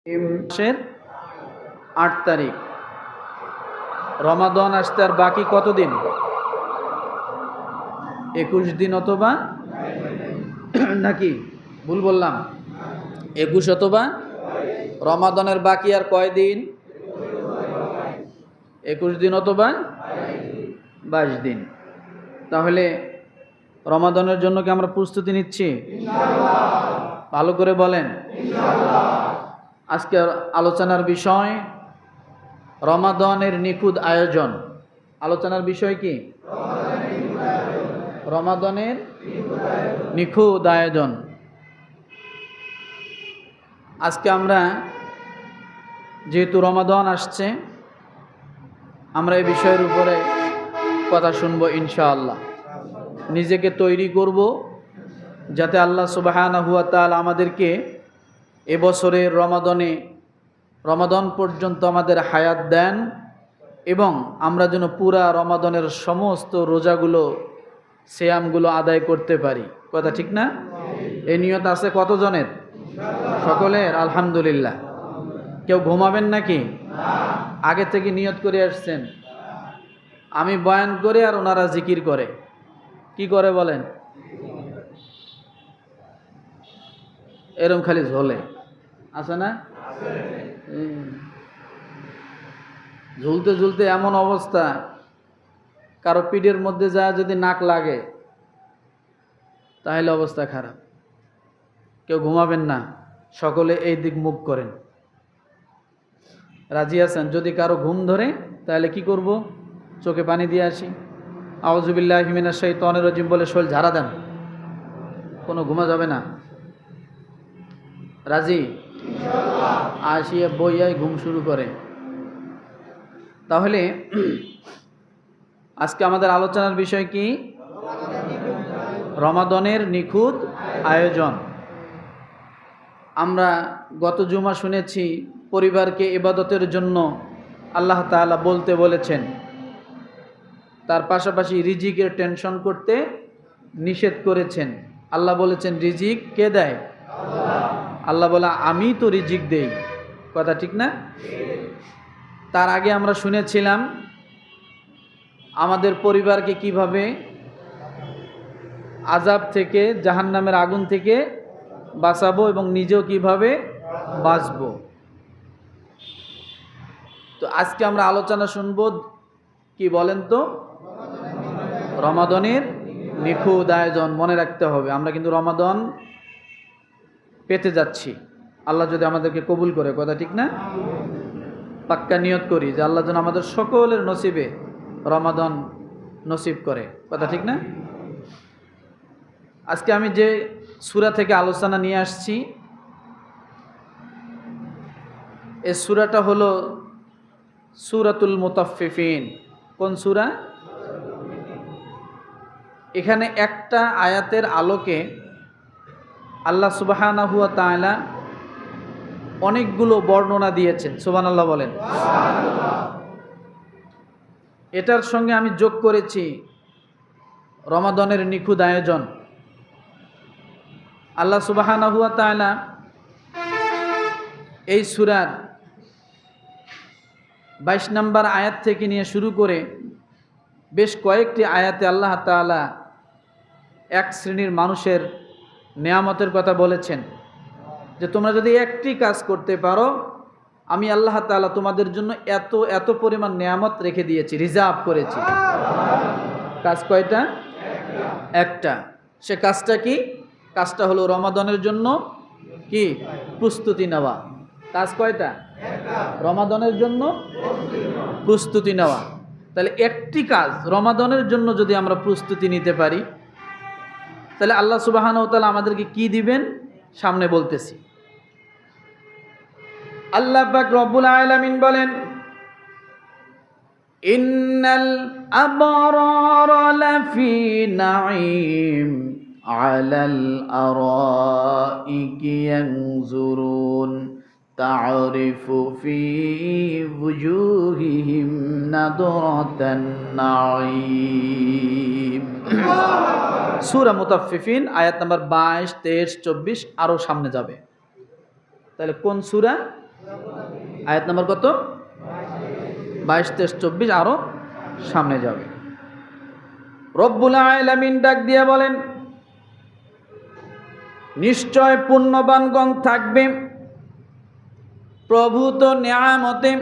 মাসের ৮ তারিখ, রমাদান আসতে আর বাকি কতদিন? ২১ দিন অথবা নাকি ভুল বললাম? ২১ অথবা রমাদানের বাকি আর কয় দিন? ২১ দিন অথবা ২২ দিন। তাহলে রমাদানের জন্য কি আমরা প্রস্তুতি নিচ্ছি? ভালো করে বলেন। আজকের আলোচনার বিষয় রমাদানের নিখুঁত আয়োজন। আলোচনার বিষয় কি? রমাদানের নিখুঁত আয়োজন। আজকে আমরা যেহেতু রমাদান আসছে, আমরা এই বিষয়ের উপরে কথা শুনবো ইনশাআল্লাহ। নিজেকে তৈরি করব যাতে আল্লাহ সুবহানাহু ওয়া তাআলা আমাদেরকে এবছরের রমাদান পর্যন্ত আমাদের হায়াত দেন এবং আমরা যেন পুরা রমাদানের সমস্ত রোজাগুলো, সিয়ামগুলো আদায় করতে পারি। কথা ঠিক না? এই নিয়ত আছে কতজনের? সকলের? আলহামদুলিল্লাহ। কেউ ঘুমাবেন নাকি? আগে থেকে নিয়ত করে আসছেন? আমি বয়ান করে আর ওনারা জিকির করে। কি করে বলেন? এরম খালি ঝোলে আছে না? ঝুলতে ঝুলতে এমন অবস্থা, কারো পিঠের মধ্যে যা যদি নাক লাগে তাহলে অবস্থা খারাপ। কেউ ঘুমাবেন না, সকলে এই দিক মুখ করেন। রাজি আছেন? যদি কারো ঘুম ধরে তাহলে কি করব? চোখে পানি দিয়ে আসি, আউযুবিল্লাহি মিনাশ শাইতানির রাজিম বলে শরীর ঝাড়া দেন, কোনো ঘুমা যাবে না। রাজি? আসিয়া বইয়াই ঘুম শুরু করে। তাহলে আজকে আমাদের আলোচনার বিষয় কি? রমাদানের নিখুঁত আয়োজন। আমরা গত জুমা শুনেছি পরিবারকে ইবাদতের জন্য আল্লাহ তাআলা বলতে বলেছেন, তার পাশাপাশি রিজিকের টেনশন করতে নিষেধ করেছেন। আল্লাহ বলেছেন রিজিক কে দেয়? আল্লাহ বলে আমি তো রিজিক দেই। কথা ঠিক না? তার আগে আমরা শুনেছিলাম আমাদের পরিবারকে কিভাবে আযাব থেকে, জাহান্নামের আগুন থেকে বাঁচাবো এবং নিজেও কিভাবে বাঁচবো। তো আজকে আমরা আলোচনা শুনবো, কি বলেন তো? রমাদানের নিখুঁত আয়োজন। মনে রাখতে হবে আমরা কিন্তু রমাদান পেতে যাচ্ছি, আল্লাহ যদি আমাদেরকে কবুল করে। কথা ঠিক না? পাক্কা নিয়ত করি যে আল্লাহ যেন আমাদের সকলের নসিবে রমাদান নসিব করে। কথা ঠিক না? আজকে আমি যে সূরা থেকে আলোচনা নিয়ে আসছি, এই সূরাটা হলো সূরাতুল মুতাফফিফিন। কোন সূরা? এখানে একটা আয়াতের আলোকে আল্লাহ সুবহানাহু ওয়া তাআলা অনেকগুলো বর্ণনা দিয়েছেন। সুবহানাল্লাহ বলেন। এটার সঙ্গে আমি যোগ করেছি রমাদানের নিখুঁত আয়োজন। আল্লাহ সুবহানাহু ওয়া তাআলা এই সূরার ২২ নম্বর আয়াত থেকে নিয়ে শুরু করে বেশ কয়েকটি আয়াতে আল্লাহ তাআলা এক শ্রেণীর মানুষের নেয়ামতের কথা বলেছেন, যে তোমরা যদি একটি কাজ করতে পারো, আমি আল্লাহ তাআলা তোমাদের জন্য এত এত পরিমাণ নেয়ামত রেখে দিয়েছি, রিজার্ভ করেছি। কাজ কয়টা? একটা। সে কাজটা কি? কাজটা হলো রমাদানের জন্য কি প্রস্তুতি নেওয়া। কাজ কয়টা? রমাদানের জন্য প্রস্তুতি নেওয়া। তাহলে একটি কাজ রমাদানের জন্য যদি আমরা প্রস্তুতি নিতে পারি, তাহলে আল্লাহ সুবহানাহু ওয়া তাআলা আমাদেরকে কি দিবেন সামনে বলতেছি। আল্লাহ পাক রব্বুল আলামিন বলেন, ইন্নাল আবরারা লাফি নাঈম আলাল আরাইকি ইয়ানজুরুন তা'রিফু ফি ওয়ুজুহিহিম নাদরাতান নাঈম। সূরা মুতাফফিফিন আয়াত নাম্বার 22, 23, 24 আরো সামনে যাবে। তাহলে কোন সূরা? আয়াত নাম্বার কত? 22, 23, 24, আরো সামনে যাবে। রব্বুল আলামিন ডাক দিয়ে বলেন, নিশ্চয় পুণ্যবানগণ থাকবে প্রভূত নিয়ামতে,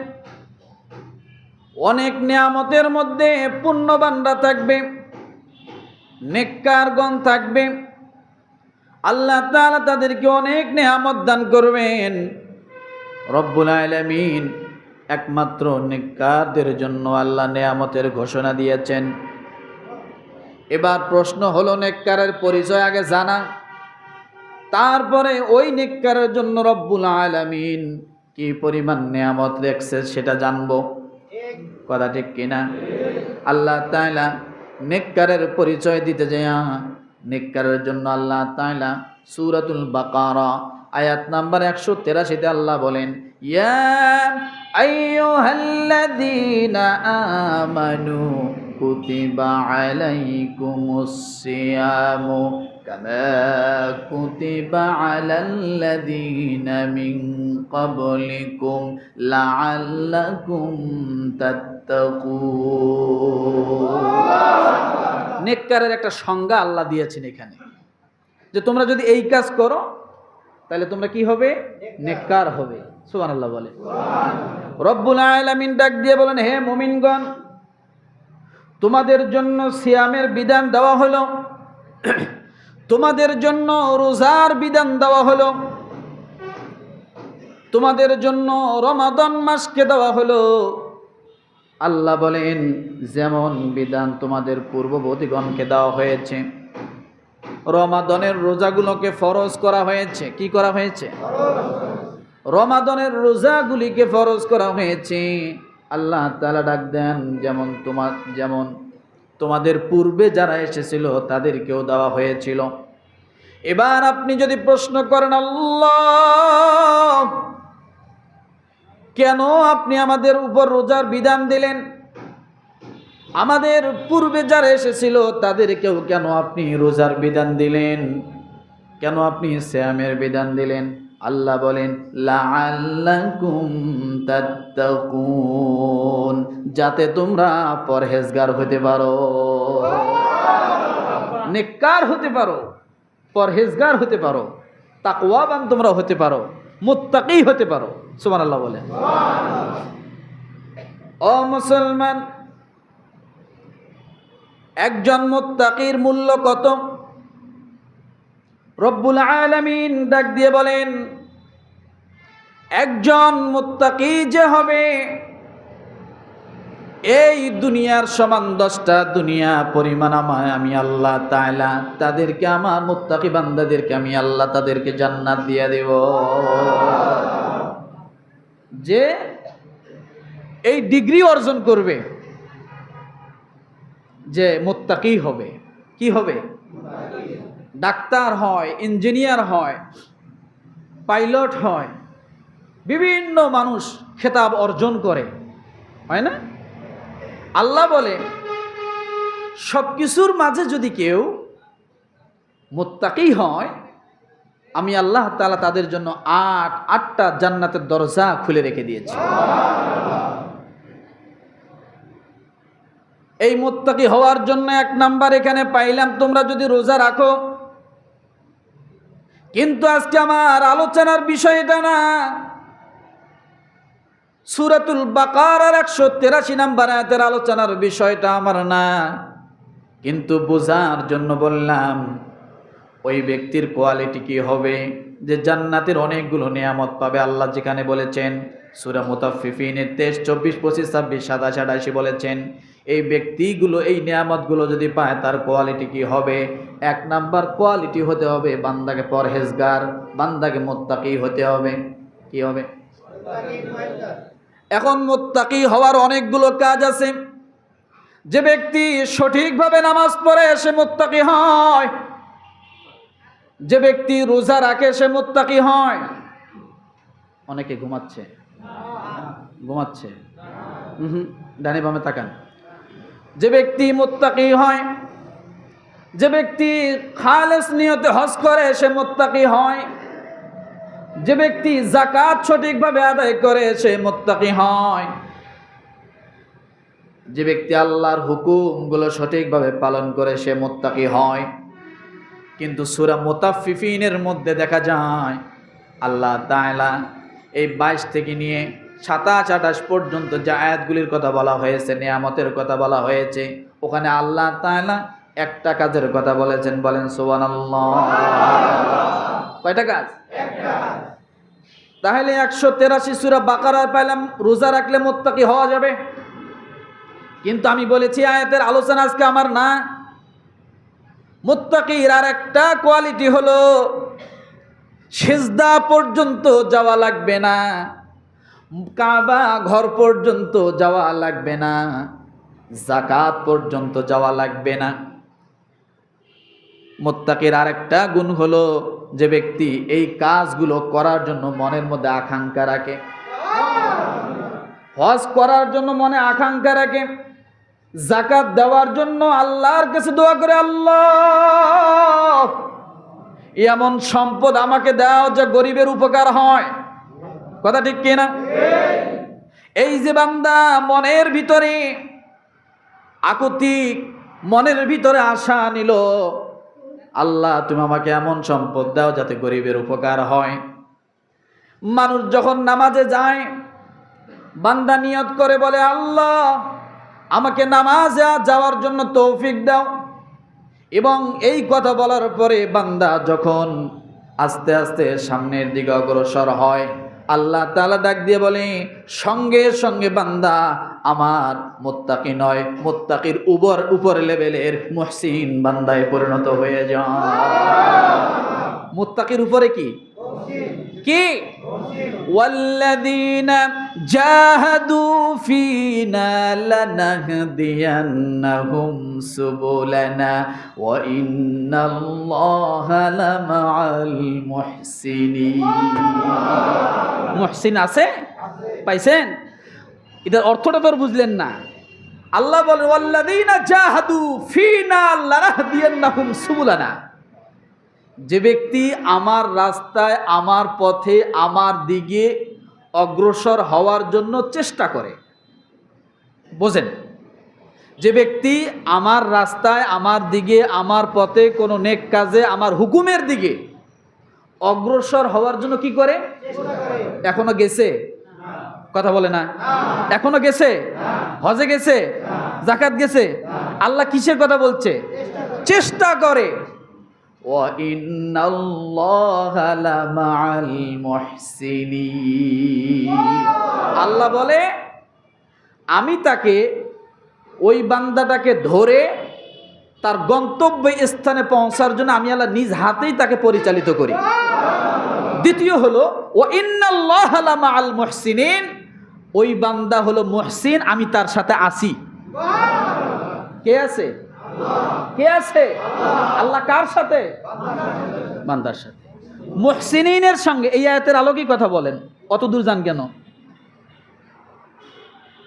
অনেক নিয়ামতের মধ্যে পুণ্যবানরা থাকবে, নেককারগণ থাকবে। আল্লাহ তাআলা তাদেরকে অনেক নিয়ামত দান করবেন। রব্বুল আলামিন একমাত্র নেককারদের জন্য আল্লাহ নিয়ামতের ঘোষণা দিয়েছেন। এবার প্রশ্ন হলো, নেককারের পরিচয় আগে জানা, তারপরে ওই নেককারের জন্য রব্বুল আলামিন কি পরিমাণ নিয়ামত রেখেছে সেটা জানবো। কথা ঠিক কিনা? আল্লাহ তাআলা নেককারের পরিচয় দিতে যায়, নেককারের জন্য আল্লাহ তাআলা সূরাতুল বাকারা আয়াত নাম্বার 183-তে আল্লাহ বলেন, ইয়া আইয়ুহাল্লাযীনা আমানু কুতিবা আলাইকুমুস সিয়ামু কামা কুতিবা আলাল্লাযীনা মিন ক্বাবলিকুম লাআল্লাকুম তাত্তাকুন। নেককারের একটা সংজ্ঞা আল্লাহ দিয়েছেন এখানে, যে তোমরা যদি এই কাজ করো তাহলে তোমরা কি হবে? নেককার হবে। সুবহানাল্লাহ বলে। রব্বুল আলামিন ডাক দিয়ে বলেন, হে মুমিনগণ, তোমাদের জন্য সিয়ামের বিধান দেওয়া হলো, তোমাদের জন্য রোজার বিধান দেওয়া হলো, তোমাদের জন্য রমাদান মাসকে দেওয়া হলো। আল্লাহ বলেন, যেমন বিধান তোমাদের পূর্ববর্তীগণকে দেওয়া হয়েছে, রমাদানের রোজাগুলোকে ফরজ করা হয়েছে। কি করা হয়েছে? রমাদানের রোজাগুলিকে ফরজ করা হয়েছে। আল্লাহ তাআলা ডাক দেন, যেমন তোমাদের পূর্বে যারা এসেছিল তাদেরকেও দেওয়া হয়েছিল। এবার আপনি যদি প্রশ্ন করেন, আল্লাহ কেন আপনি আমাদের উপর রোজার বিধান দিলেন? আমাদের পূর্বে যারা এসেছিল তাদেরকেও কেন আপনি রোজার বিধান দিলেন? কেন আপনি সিয়ামের বিধান দিলেন? আল্লাহ বলেন, লাআল্লাকুম তাত্তাকুন, যাতে তোমরা পরহেজগার হতে পারো, নেককার হতে পারো, পরহেজগার হতে পারো, তাকওয়াবান তোমরা হতে পারো, মুত্তাকি হতে পারো। সুবহানাল্লাহ বলে। ও মুসলমান, একজন মুত্তাকির মূল্য কত? রব্বুল আলামিন ডাক দিয়ে বলেন, একজন মুত্তাকি যে হবে, এই দুনিয়ার সমান 10টা দুনিয়া পরিমাণ আমি আল্লাহ তাআলা তাদেরকে, আমার মুত্তাকি বান্দাদেরকে আমি আল্লাহ তাদেরকে জান্নাত দিয়ে দেব। যে এই ডিগ্রি অর্জন করবে, যে মুত্তাকি হবে, কি হবে? ডাক্তার হয়, ইঞ্জিনিয়ার হয়, পাইলট হয়, বিভিন্ন মানুষ খেতাব অর্জন করে, হয় না? আল্লাহ বলে, সবকিছুর মাঝে যদি কেউ মুত্তাকি হয়, আমি আল্লাহ তাআলা তাদের জন্য 8টা জান্নাতের দরজা খুলে রেখে দিয়েছি। এই মুত্তাকি হওয়ার জন্য 1 নাম্বার এখানে পাইলাম, তোমরা যদি রোজা রাখো। কিন্তু আজকে আমার আলোচনার বিষয় এটা না। সূরাতুল বাকারার 183 নাম্বার আয়াতের আলোচনার বিষয়টা আমার না, কিন্তু বোঝার জন্য বললাম, ওই ব্যক্তির কোয়ালিটি কি হবে যে জান্নাতের অনেকগুলো নিয়ামত পাবে। আল্লাহ যেখানে বলেছেন সূরা মুতাফফিফিনের 23, 24, 25, 26, 27, 28 বলেছেন, এই ব্যক্তিগুলো এই নিয়ামতগুলো যদি পায় তার কোয়ালিটি কি হবে? 1 নাম্বার কোয়ালিটি হতে হবে বান্দাকে পরহেজগার, বান্দাকে মুত্তাকি হতে হবে। কি হবে? এখন মুত্তাকি হওয়ার অনেকগুলো কাজ আছে। যে ব্যক্তি সঠিকভাবে নামাজ পড়ে সে মুত্তাকি হয়, যে ব্যক্তি রোজা রাখে সে মুত্তাকি হয়। অনেকে ঘুমাচ্ছে, ডানে বামে তাকান। যে ব্যক্তি মুত্তাকি হয়, যে ব্যক্তি খালেস নিয়তে হজ করে সে মুত্তাকি হয়, যে ব্যক্তি যাকাত সঠিকভাবে আদায় করে সে মুত্তাকি হয়। যে ব্যক্তি আল্লাহর হুকুমগুলো সঠিকভাবে পালন করে সে মুত্তাকি হয়। কিন্তু সূরা মুতাফফিফিনের মধ্যে দেখা যায় আল্লাহ তাআলা এই 22 থেকে নিয়ে 27-28 পর্যন্ত যে আয়াতগুলির কথা বলা হয়েছে, নিয়ামতের কথা বলা হয়েছে, ওখানে আল্লাহ তাআলা একটা কাজের কথা বলেছেন। বলেন সুবহানাল্লাহ। কয়টা কাজ? একটা। তাহলে 183 সূরা বাকারায় পাইলাম রোজা রাখলে মুত্তাকি হওয়া যাবে। কিন্তু আমি বলেছি আয়াতের আলোচনা আজকে আমার না। মুত্তাকির আর একটা কোয়ালিটি হলো সিজদা পর্যন্ত যাওয়া লাগবে না, কাবা ঘর পর্যন্ত যাওয়া লাগবে না, যাকাত পর্যন্ত যাওয়া লাগবে না। মুত্তাকির আরেকটা গুণ হলো যে ব্যক্তি এই কাজগুলো করার জন্য মনের মধ্যে আকাঙ্ক্ষা রাখে, হজ করার জন্য মনে আকাঙ্ক্ষা রাখে, যাকাত দেওয়ার জন্য আল্লাহর কাছে দোয়া করে, আল্লাহ এমন সম্পদ আমাকে দাও যে গরিবের উপকার হয়। কথা ঠিক কিনা? এই যে বান্দা মনের ভিতরে আকুতি, মনের ভিতরে আশা নিল, আল্লাহ তুমি আমাকে এমন সম্পদ দাও যাতে গরিবের উপকার হয়। মানুষ যখন নামাজে যায় বান্দা নিয়ত করে বলে, আল্লাহ আমাকে নামাজে যাওয়ার জন্য তৌফিক দাও। এবং এই কথা বলার পরে বান্দা যখন আস্তে আস্তে সামনের দিকে অগ্রসর হয়, আল্লাহ তাআলা ডাক দিয়ে বলে, সঙ্গে সঙ্গে বান্দা আমার মুত্তাকি নয়, মুত্তাকির উপর লেভেলের মুহসিন বান্দায় পরিণত হয়ে যায়। মুত্তাকির উপরে কি কি? ওয়াল্লাযীনা জাহাদু ফীনা লানাহদিয়ান্নাহুম সুবুলানা ওয়া ইন্নাল্লাহা লামাআল মুহসিনিন। মুহসিন আছে? পাইছেন? এটার অর্থটা তো বুঝলেন না। আল্লাহ বলেন ওয়াল্লাযীনা জাহাদু ফীনা লানাহদিয়ান্নাহুম সুবুলানা। যে ব্যক্তি আমার রাস্তায়, আমার পথে, আমার দিকে অগ্রসর হওয়ার জন্য চেষ্টা করে, বোঝেন, যে ব্যক্তি আমার রাস্তায়, আমার দিকে, আমার পথে, কোনো নেক কাজে, আমার হুকুমের দিকে অগ্রসর হওয়ার জন্য কি করে? এখনো গেছে? কথা বলে না। এখনো গেছে? হজে গেছে? যাকাত গেছে? আল্লাহ কিসের কথা বলছে? চেষ্টা করে। ওয়া ইন্নাল্লাহা লামাআল মুহসিনিন। আল্লাহ বলে আমি তাকে, ওই বান্দাটাকে ধরে তার গন্তব্য স্থানে পৌঁছার জন্য আমি আল্লাহ নিজ হাতেই তাকে পরিচালিত করি। দ্বিতীয় হলো ওয়া ইন্নাল্লাহা লামাআল মুহসিনিন, ওই বান্দা হলো মুহসিন, আমি তার সাথে আছি। কে আছে? কে আছে? আল্লাহ কার সাথে? বান্দার সাথে। মুহসিনিনের সঙ্গে এই আয়াতের আলোকে কথা বলেন, অত দূর যান কেন?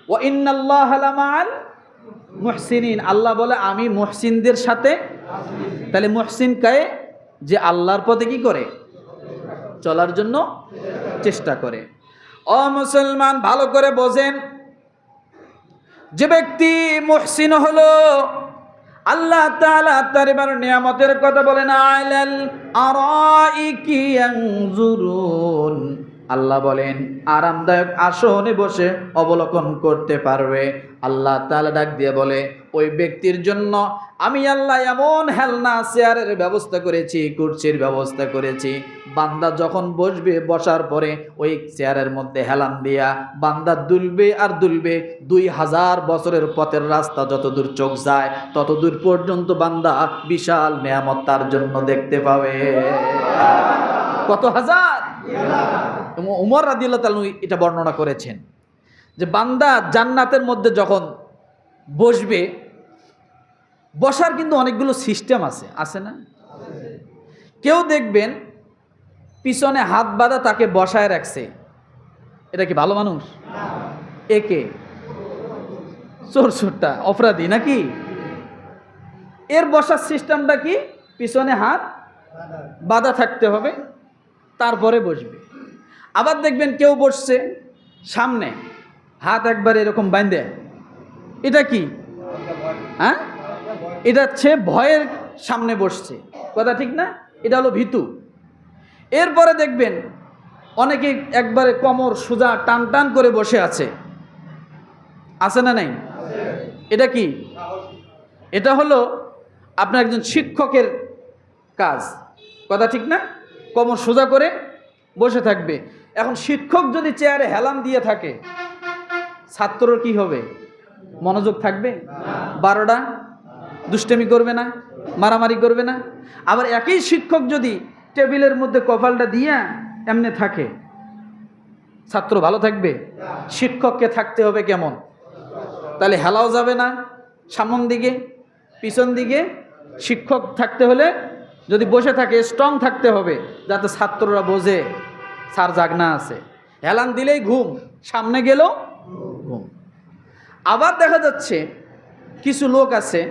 ওয়া ইন্নাল্লাহা লামাআল মুহসিনিন, আল্লাহ বলে আমি মুহসিনদের সাথে। তাহলে মুহসিন কে? যে আল্লাহর পথে কি করে? চলার জন্য চেষ্টা করে। ও মুসলমান, ভালো করে বোঝেন, যে ব্যক্তি মুহসিন হলো, আল্লাহ তাআলা তার এবার নিয়ামতের কথা বলেন, আলাল আরাইকি ইয়ানজুরুন। আল্লাহ বলেন আরামদায়ক আসনে বসে অবলোকন করতে পারবে। আল্লাহ তাআলা ডাক দিয়ে বলে ওই ব্যক্তির জন্য আমি আল্লাহ এমন হেলনা চেয়ারের ব্যবস্থা করেছি, কুরসির ব্যবস্থা করেছি। বান্দা যখন বসবে, বসার পরে ওই চেয়ারের মধ্যে হেলান দিয়া বান্দা দুলবে আর দুলবে। 2000 বছরের পথের রাস্তা যত দূর চোখ যায় তত দূর পর্যন্ত বান্দা বিশাল নিয়ামত তার জন্য দেখতে পাবে। কত হাজার? উমর রাদিয়াল্লাহু তাআলা এটা বর্ণনা করেছেন যে বান্দা জান্নাতের মধ্যে যখন বসবে, বসার কিন্তু অনেকগুলো সিস্টেম আছে না? কেউ দেখবেন পিছনে হাত বাঁধা তাকে বসায় রাখছে, এটা কি ভালো মানুষ? একে চোরটা অপরাধী নাকি? এর বসার সিস্টেমটা কি? পিছনে হাত বাঁধা থাকতে হবে, তারপরে বসবে। আবার দেখবেন কেউ বসছে সামনে, হাত একবার এরকম বাঁধে, এটা কি? হ্যাঁ, এটা হচ্ছে ভয়ের সামনে বসছে, কথা ঠিক না? এটা হলো ভীতু। এরপরে দেখবেন অনেকে একবারে কোমর সোজা টান টান করে বসে আছে না নাই? এটা কি? এটা হলো আপনার একজন শিক্ষকের কাজ, কথা ঠিক না? কোমর সোজা করে বসে থাকবে। এখন শিক্ষক যদি চেয়ারে হেলান দিয়ে থাকে, ছাত্রর কি হবে? মনোযোগ থাকবে? 12টা দুষ্টামি করবে না, মারামারি করবে না? আবার একই শিক্ষক যদি টেবিলের মধ্যে কপালটা দিয়ে এমনি থাকে, ছাত্র ভালো থাকবে? শিক্ষককে থাকতে হবে কেমন? তাহলে হেলাও যাবে না সামন দিকে পিছন দিকে। শিক্ষক থাকতে হলে যদি বসে থাকে স্ট্রং থাকতে হবে, যাতে ছাত্ররা বোঝে স্যার জাগনা আছে। হেলান দিলেই ঘুম, সামনে গেল ঘুম। আবার দেখা যাচ্ছে কিছু লোক আছে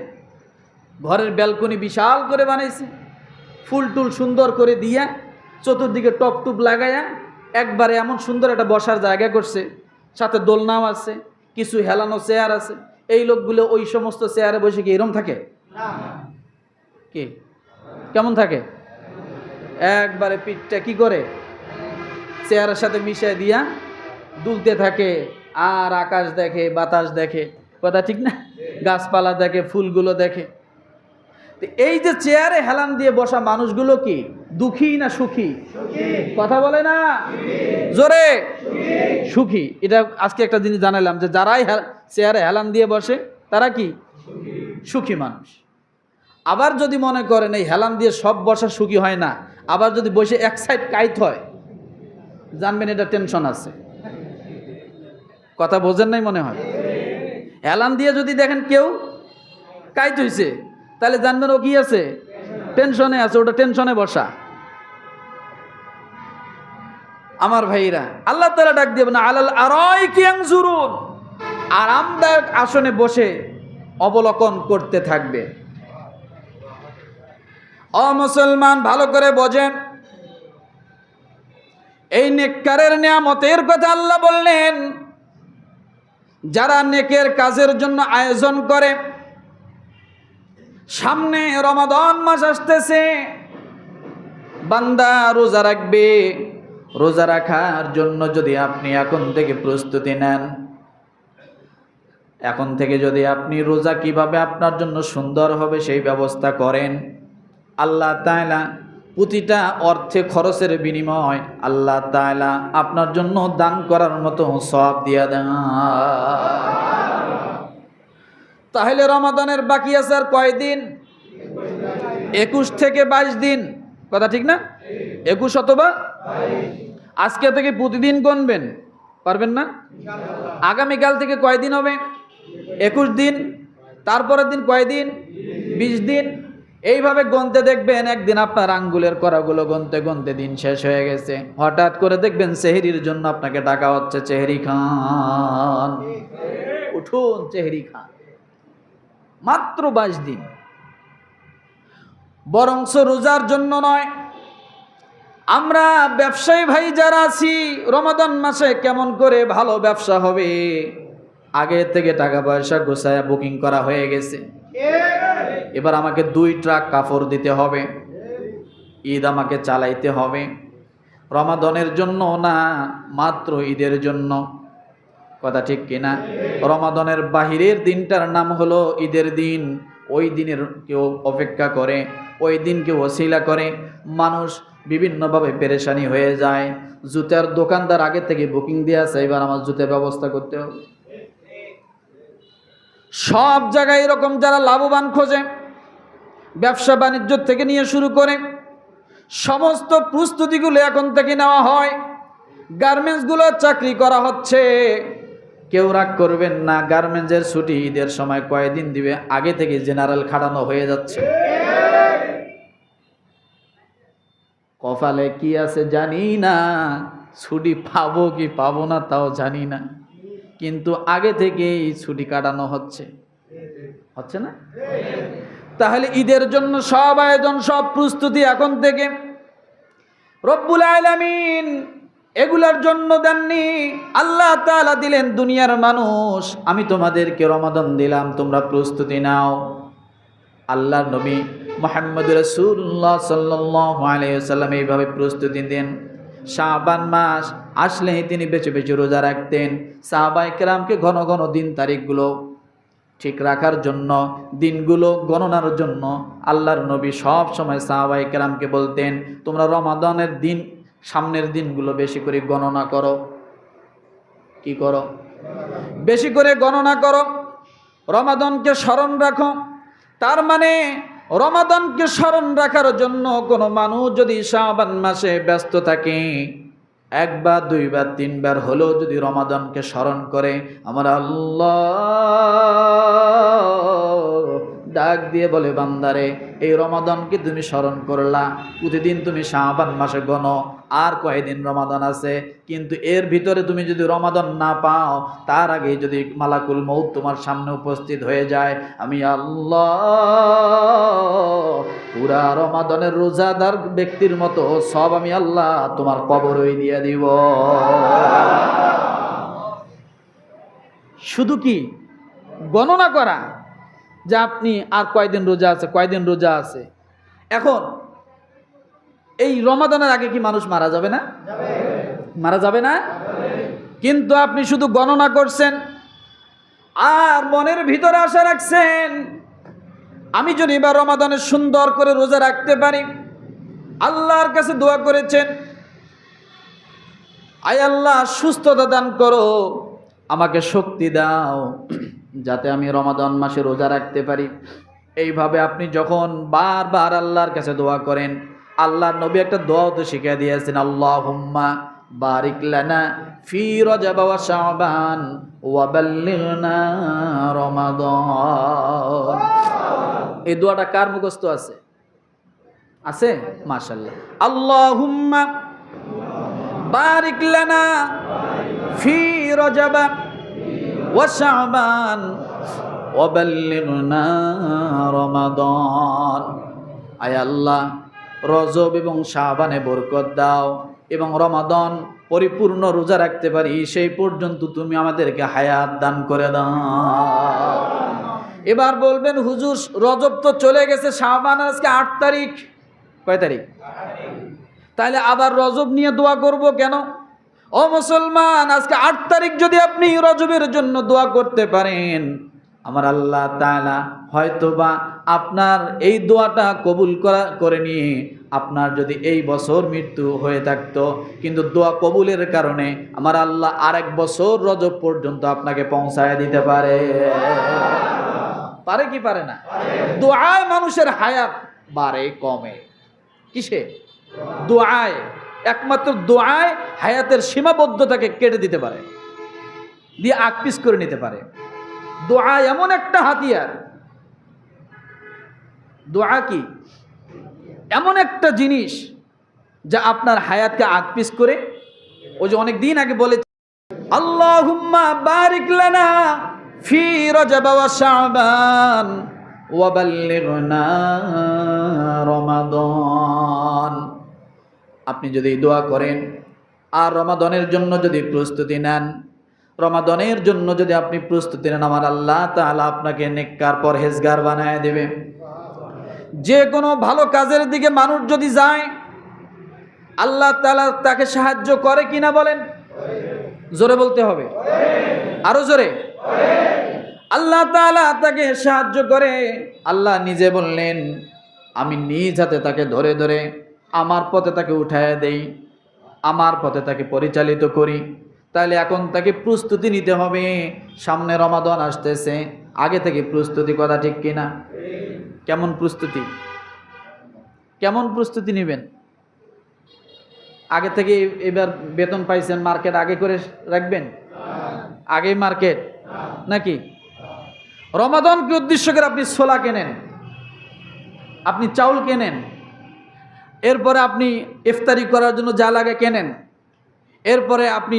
ঘরের ব্যালকনি বিশাল করে বানাইছে, ফুল টুল সুন্দর করে দিয়া চতুর্দিকে টপ টুপ লাগাইয়া একবারে এমন সুন্দর একটা বসার জায়গা করছে, সাথে দোলনাও আছে, কিছু হেলানো চেয়ার আছে। এই লোকগুলো ওই সমস্ত চেয়ারে বসে কি এরম থাকে? কি কেমন থাকে? একবারে পিঠটা কি করে চেয়ারের সাথে মিশিয়ে দিয়া দুলতে থাকে, আর আকাশ দেখে, বাতাস দেখে, কথা ঠিক না? গাছপালা দেখে, ফুলগুলো দেখে। এই যে চেয়ারে হেলান দিয়ে বসা মানুষগুলো কি দুঃখী না সুখী? কথা বলে না জোরে, সুখী। এটা আজকে একটা জিনিস জানালাম যে যারাই চেয়ারে হেলান দিয়ে বসে তারা কি সুখী মানুষ। আবার যদি মনে করেন এই হেলান দিয়ে সব বসা সুখী হয় না, আবার যদি বসে এক সাইড কাইত হয়, জানবেন এটা টেনশন আছে। কথা বোঝেন নাই মনে হয়? হেলান দিয়ে যদি দেখেন কেউ কাইত হইছে, তাহলে জানবেন ও কি আছে? টেনশনে আছে, ওটা টেনশনে বসা। আমার ভাইরা, আল্লাহ তাআলা ডাক দিয়ে না আলাল আরাইকি ইয়ানজুরুন, আরামদায়ক আসনে বসে অবলোকন করতে থাকবে। ও মুসলমান, ভালো করে বোঝেন, এই নেককারের নিয়ামতের কথা আল্লাহ বললেন। যারা নেকের কাজের জন্য আয়োজন করে, সামনে রমাদান মাস আসতেছে, বান্দা রোজা রাখবে। রোজা রাখার জন্য যদি আপনি এখন থেকে প্রস্তুতি নেন, এখন থেকে যদি আপনি রোজা কিভাবে আপনার জন্য সুন্দর হবে সেই ব্যবস্থা করেন, আল্লাহ তাআলা প্রতিটা অর্থে খরচের বিনিময় আল্লাহ তাআলা আপনার জন্য দান করার মতো সওয়াব দিয়া দেন। তাহলে রমাদানের বাকি আছে আর কয়দিন? 21 থেকে 22 দিন, কথা ঠিক না? 21 অথবা 22। আজকে থেকে প্রতিদিন গুনবেন, পারবেন না? আগামীকাল থেকে কয়দিন হবে? 21 দিন। তারপরের দিন কয়দিন? 20 দিন। এইভাবে গুনতে দেখবেন একদিন আপনার আঙ্গুলের কড়াগুলো গুনতে গুনতে দিন শেষ হয়ে গেছে। হঠাৎ করে দেখবেন সেহরির জন্য আপনাকে ডাকা হচ্ছে, সেহরি খান, উঠুন সেহরি খান। মাত্র 22 দিন। বরঞ্চ রোজার জন্য নয়, আমরা ব্যবসায়ী ভাই যারা আছি, রমাদান মাসে কেমন করে ভালো ব্যবসা হবে, আগে থেকে টাকা পয়সা গোছায়া বুকিং করা হয়ে গেছে। এবার আমাকে 2 ট্রাক কাপড় দিতে হবে, ঈদ আমাকে চালাইতে হবে। রমাদানের জন্য না, মাত্র ঈদের জন্য, কথা ঠিক কিনা? রমাদানের বাহিরের দিনটার নাম হলো ঈদের দিন। ওই দিনের কেউ অপেক্ষা করে, ওই দিন কেউ ওসিলা করে, মানুষ বিভিন্নভাবে পেরেশানি হয়ে যায়। জুতার দোকানদার আগে থেকে বুকিং দিয়ে আছে, এবার আমার জুতার ব্যবস্থা করতে হবে। সব জায়গায় এরকম যারা লাভবান খোঁজে, ব্যবসা বাণিজ্য থেকে নিয়ে শুরু করে সমস্ত প্রস্তুতিগুলো এখন থেকে নেওয়া হয়। গার্মেন্টসগুলো চাকরি করা হচ্ছে। কেউ রাগ করবেন না, গার্মেন্টসের ছুটি ঈদের সময় কয়দিন দিবে আগে থেকে জেনারেল খাটানো হয়ে যাচ্ছে। কপালে কি আছে জানি না, ছুটি পাবো কি পাবো না তাও জানি না, কিন্তু আগে থেকেই ছুটি কাটানো হচ্ছে, হচ্ছে না? তাহলে ঈদের জন্য সব আয়োজন, সব প্রস্তুতি এখন থেকে। রব্বুল আলামিন এগুলার জন্য দেননি। আল্লাহ তাআলা দিলেন, দুনিয়ার মানুষ আমি তোমাদেরকে রমাদান দিলাম, তোমরা প্রস্তুতি নাও। আল্লাহর নবী মুহাম্মদ রাসূলুল্লাহ সাল্লাল্লাহু আলাইহি ওয়াসাল্লাম এইভাবে প্রস্তুতি দেন। শাবান মাস আসলেই তিনি বেঁচে বেঁচে রোজা রাখতেন। সাহাবায়ে কেরামকে ঘন ঘন দিন তারিখগুলো ঠিক রাখার জন্য, দিনগুলো গণনার জন্য আল্লাহর নবী সব সময় সাহাবায়ে কেরামকে বলতেন, তোমরা রমাদানের দিন, সামনের দিনগুলো বেশি করে গণনা করো। কি করো? বেশি করে গণনা করো, রমাদানকে স্মরণ রাখো। তার মানে রমাদানকে স্মরণ রাখার জন্য কোনো মানুষ যদি শাবান মাসে ব্যস্ত থাকে, একবার দুইবার তিনবার হলেও যদি রমাদানকে স্মরণ করে, আমার আল্লাহ ডাক দিয়ে বলে, বান্দারে এই রমাদানকে তুমি স্মরণ করলা, প্রতিদিন তুমি শাবান মাসে গণো আর কয়দিন রমাদান আছে, কিন্তু এর ভিতরে তুমি যদি রমাদান না পাও, তার আগে যদি মালাকুল মউত তোমার সামনে উপস্থিত হয়ে যায়, আমি আল্লাহ পুরা রমাদানের রোজাদার ব্যক্তির মতো সব আমি আল্লাহ তোমার কবরই দিয়ে দিব। শুধু কি গণনা করা যে আপনি আর কয়দিন রোজা আছে, কয়দিন রোজা আছে। এখন এই রমাদানের আগে কি মানুষ মারা যাবে না? মারা যাবে না? কিন্তু আপনি শুধু গণনা করছেন আর মনের ভিতরে আশা রাখছেন, আমি যদি এবার রমাদানে সুন্দর করে রোজা রাখতে পারি। আল্লাহর কাছে দোয়া করেছেন, আয় আল্লাহ সুস্থতা দান করো, আমাকে শক্তি দাও যাতে আমি রমাদান মাসে রোজা রাখতে পারি। এইভাবে আপনি যখন বারবার আল্লাহর কাছে দোয়া করেন, আল্লাহর নবী একটা দোয়াও তো শিখিয়ে দিয়েছেন, আল্লাহুম্মা বারিক লানা ফি রজব ওয়া শাবান ওয়া বাল্লিগনা রমাদান। এই দোয়াটা কার মুখস্থ আছে? আছে? মাশাআল্লাহ। আল্লাহুম্মা বারিক লানা ফি রজব ওয়া শাবান ওয়া বাল্লিগনা রমাদান। আয় আল্লাহ, রজব এবং শাবানে বরকত দাও এবং রমাদান পরিপূর্ণ রোজা রাখতে পারি সেই পর্যন্ত তুমি আমাদেরকে হায়াত দান করে দাও। এবার বলবেন, হুজুর রজব তো চলে গেছে, শাবান আজকে 8 তারিখ। কয় তারিখ? তাহলে আবার রজব নিয়ে দোয়া করব কেন? ও মুসলমান, আজকে 8 তারিখ যদি আপনি রজবের জন্য দোয়া করতে পারেন, আমার আল্লাহ তাআলা হয়তোবা আপনার এই দোয়াটা কবুল করে নিয়ে আপনার যদি এই বছর মৃত্যু হয়ে থাকতো, কিন্তু দোয়া কবুলের কারণে আমার আল্লাহ আরেক বছর রজব পর্যন্ত আপনাকে পৌঁছায় দিতে পারে। পারে কি পারে না? দোয়ায় মানুষের হায়াত বাড়ে কমে। কিসে? দোয়ায়। একমাত্র দোয়ায় হায়াতের সীমাবদ্ধতাকে কেটে দিতে পারে, দিয়ে আকপিস করে নিতে পারে। দোয়া এমন একটা হাতিয়ার। দোয়া কি? এমন একটা জিনিস যা আপনার হায়াতকে আকপিস করে। ওই যে অনেক দিন আগে বলে, আল্লাহুম্মা বারিক লানা ফি রজব ওয়া শাবান ওয়া বাল্লিগনা রমাদান। আপনি যদি দোয়া করেন আর রমাদানের জন্য যদি প্রস্তুতি নেন, রমাদানের জন্য যদি আপনি প্রস্তুতি নেন, আমার আল্লাহ তাআলা আপনাকে নেককার পরহেজগার বানায় দেবে। যে কোনো ভালো কাজের দিকে মানুষ যদি যায়, আল্লাহ তাআলা তাকে সাহায্য করে কিনা বলেন? জোরে বলতে হবে, আরো জোরে। আল্লাহ তাআলা তাকে সাহায্য করে। আল্লাহ নিজে বললেন, আমি নিজ হাতে তাকে ধরে ধরে আমার পথে তাকে উঠায় দেই, আমার পথে তাকে পরিচালিত করি। তাহলে এখন তাকে প্রস্তুতি নিতে হবে, সামনে রমাদান আসতেছে, আগে থেকে প্রস্তুতি, কথা ঠিক কিনা? কেমন প্রস্তুতি? কেমন প্রস্তুতি নেবেন? আগে থেকে এবার বেতন পাইছেন, মার্কেট আগে করে রাখবেন? আগেই মার্কেট নাকি? রমাদানকে উদ্দেশ্য করে আপনি ছোলা কেনেন, আপনি চাউল কেনেন, এরপরে আপনি ইফতারি করার জন্য যা লাগে কেনেন, এরপরে আপনি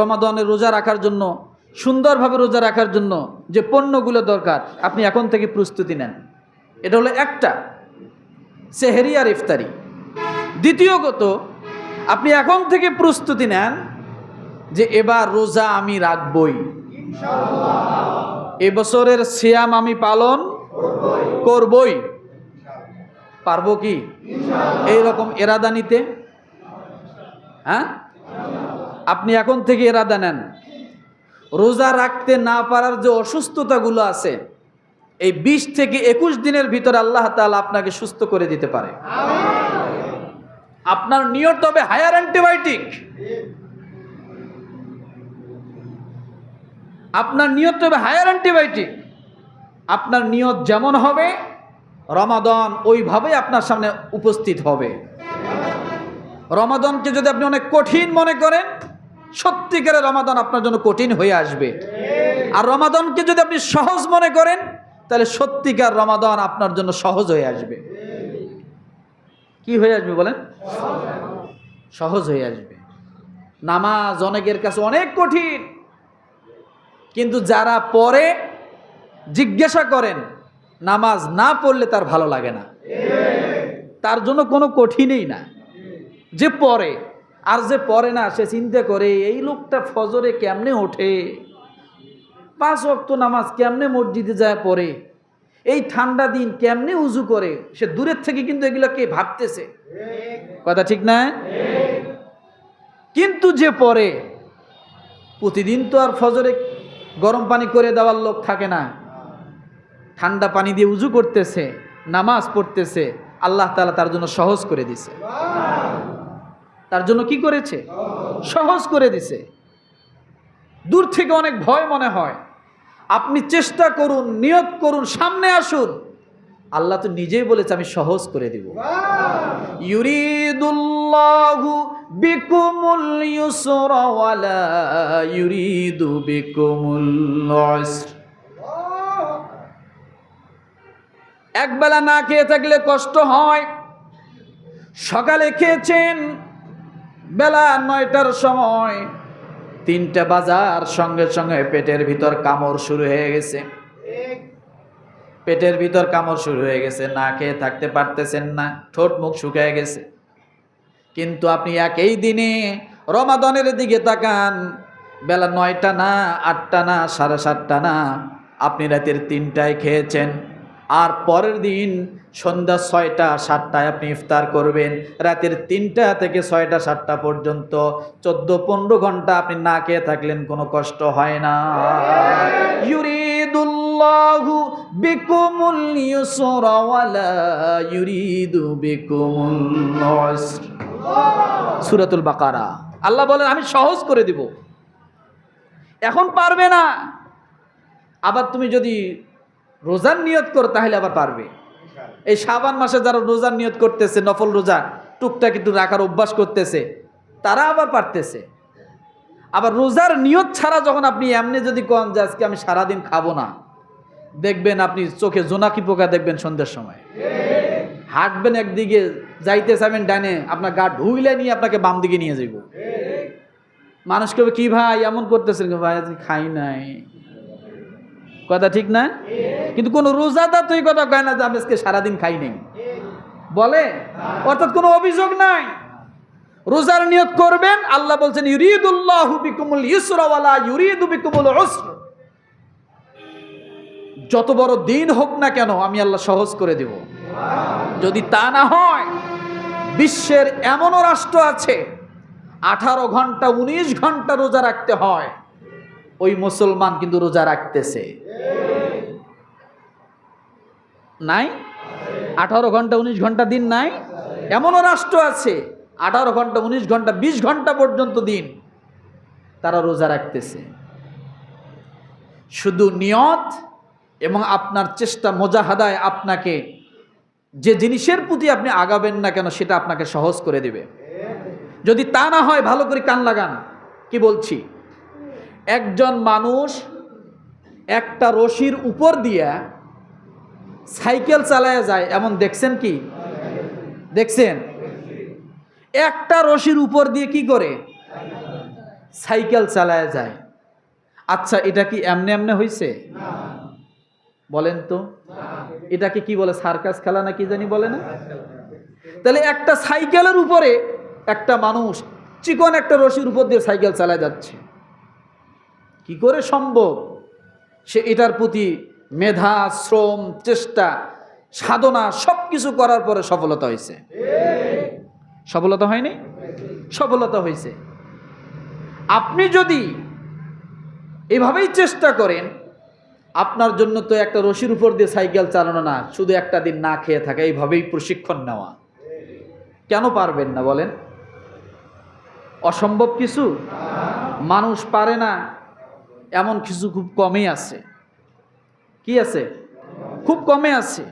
রমাদানে রোজা রাখার জন্য, সুন্দরভাবে রোজা রাখার জন্য যে পণ্যগুলো দরকার আপনি এখন থেকে প্রস্তুতি নেন। এটা হলো একটা, সেহরি আর ইফতারি। দ্বিতীয়ত আপনি এখন থেকে প্রস্তুতি নেন যে এবার রোজা আমি রাখবই, এবছরের সিয়াম আমি পালন করবই। পারবো কি এইরকম এরাদা নিতে? হ্যাঁ, আপনি এখন থেকে এরাদা নেন। রোজা রাখতে না পারার যে অসুস্থতাগুলো আছে, এই 20 থেকে 21 দিনের ভিতরে আল্লাহ তাআলা আপনাকে সুস্থ করে দিতে পারে। আপনার নিয়ত হবে হায়ার অ্যান্টিবায়োটিক। আপনার নিয়ত হবে হায়ার অ্যান্টিবায়োটিক। আপনার নিয়ত যেমন হবে, রমাদান ওইভাবে আপনার সামনে উপস্থিত হবে। রমাদানকে যদি আপনি অনেক কঠিন মনে করেন, সত্যিকারের রমাদান আপনার জন্য কঠিন হয়ে আসবে। আর রমাদানকে যদি আপনি সহজ মনে করেন, তাহলে সত্যিকার রমাদান আপনার জন্য সহজ হয়ে আসবে। কি হয়ে আসবে বলেন? সহজ হয়ে আসবে। নামাজ অনেকের কাছে অনেক কঠিন, কিন্তু যারা পড়ে জিজ্ঞাসা করেন, নামাজ না পড়লে তার ভালো লাগে না। তার জন্য কোনো কঠিনই না। যে পড়ে আর যে পড়ে না, সে চিন্তা করে এই লোকটা ফজরে কেমনে ওঠে, 5 ওয়াক্ত নামাজ কেমনে মসজিদে যায় পড়ে, এই ঠান্ডা দিন কেমনে উজু করে। সে দূরের থেকে কিন্তু এগুলোকে ভাবতেছে। কথা ঠিক না? কিন্তু যে পড়ে, প্রতিদিন তো আর ফজরে গরম পানি করে দেওয়ার লোক থাকে না। ঠান্ডা পানি দিয়ে উজু করতেছে, নামাজ পড়তেছে, আল্লাহ তাআলা তার জন্য সহজ করে দিছে। তার জন্য কি করেছে? সহজ করে দিছে। দূর থেকে অনেক ভয় মনে হয়, আপনি চেষ্টা করুন, নিয়ত করুন, সামনে আসুন। আল্লাহ তো নিজেই বলেছে আমি সহজ করে দিব। ইউরিদুল্লাহু বিকুমুল ইউসরা ওয়ালা ইউরিদু বিকুমুল উসর। একবেলা না খেয়ে থাকলে কষ্ট হয়। সকালে খেয়েছেন বেলা 9টার সময়, 3টা বাজার সঙ্গে সঙ্গে পেটের ভিতর কামড় শুরু হয়ে গেছে। পেটের ভিতর কামড় শুরু হয়ে গেছে, না খেয়ে থাকতে পারতেছেন না, ঠোঁট মুখ শুকিয়ে গেছে। কিন্তু আপনি একই দিনে রমাদানের দিকে তাকান, বেলা 9টা না, 8টা না, 7:30টা না, আপনি রাতের 3টায় খেয়েছেন। আর পরের দিন সন্ধ্যা 6টা 7টায় আপনি ইফতার করবেন। রাতের 3টা থেকে 6টা 7টা পর্যন্ত 14-15 ঘন্টা আপনি না খেয়ে থাকলেন, কোনো কষ্ট হয় না। ইউরিদুল্লাহু বিকুমুল ইউসরা ওয়ালা ইউরিদু বিকুমুল উসর। সূরাতুল বাকারা। আল্লাহ বলেন আমি সহজ করে দিব। এখন পারবে না, আবার তুমি যদি রোজার নিয়ত করো তাহলে আবার পারবে। এই শাবান মাসে যারা রোজার নিয়ত করতেছে, নফল রোজা টুকটাক একটু রাখার অভ্যাস করতেছে, তারা আবার পারতেছে। আবার রোজার নিয়ত ছাড়া যখন আপনি এমনি যদি কন যে আজকে আমি সারাদিন খাবো না, দেখবেন আপনি চোখে জোনাকি পোকা দেখবেন সন্ধ্যার সময়। হাঁটবেন একদিকে, যাইতে চাইবেন ডানে, আপনার গা ঢুইলে নিয়ে আপনাকে বাম দিকে নিয়ে যাইব। মানুষ কেউ কি ভাই এমন করতেছেন? ভাই আজকে খাই নাই। কথা ঠিক না? কিন্তু কোন রোজাদার তো এই কথা কয় না যে আমি আজকে সারাদিন খাই নাই, বলে? অর্থাৎ কোনো অভিযোগ নাই। রোজার নিয়ত করবেন, আল্লাহ বলছেন ইউরিদুল্লাহু বিকুমুল ইউসরা ওয়ালা ইউরিদু বিকুমুল উসর। যত বড় দিন হোক না কেন আমি আল্লাহ সহজ করে দেব। যদি তা না হয়, বিশ্বের এমনও রাষ্ট্র আছে 18 ঘন্টা 19 ঘন্টা রোজা রাখতে হয়, ওই মুসলমান কিন্তু রোজা রাখতেছে। নাই? 18 ঘন্টা 19 ঘন্টা দিন নাই? এমনও রাষ্ট্র আছে 18 ঘন্টা 19 ঘন্টা 20 ঘন্টা পর্যন্ত দিন তারা রোজা রাখতেছে। শুধু নিয়ত এবং আপনার চেষ্টা মুজাহাদায় আপনাকে যে জিনিসের প্রতি আপনি আগাবেন না কেন সেটা আপনাকে সহজ করে দিবে। যদি তা না হয়, ভালো করে কান লাগান কি বলছি। একজন মানুষ একটা রশির উপর দিয়া সাইকেল চালায় যায়, এমন দেখছেন কি? দেখছেন? একটা রশির উপর দিয়ে কি করে সাইকেল চালায় যায়। আচ্ছা, এটা কি এমনি এমনি হয়েছে? বলেন তো, এটাকে কি বলে? সার্কাস খেলা না কি জানি বলে না? তাহলে একটা সাইকেলের উপরে একটা মানুষ চিকন একটা রশির উপর দিয়ে সাইকেল চালায় যাচ্ছে, কি করে সম্ভব? সে এটার প্রতি মেধা, শ্রম, চেষ্টা, সাধনা সব কিছু করার পরে সফলতা হয়েছে। সফলতা হয়নি? সফলতা হয়েছে। আপনি যদি এভাবেই চেষ্টা করেন, আপনার জন্য তো একটা রশির উপর দিয়ে সাইকেল চালানো না, শুধু একটা দিন না খেয়ে থাকা, এইভাবেই প্রশিক্ষণ নেওয়া। কেন পারবেন না বলেন? অসম্ভব কিছু মানুষ পারে না এমন কিছু খুব কমই আছে। কি আছে? খুব কমে আছে।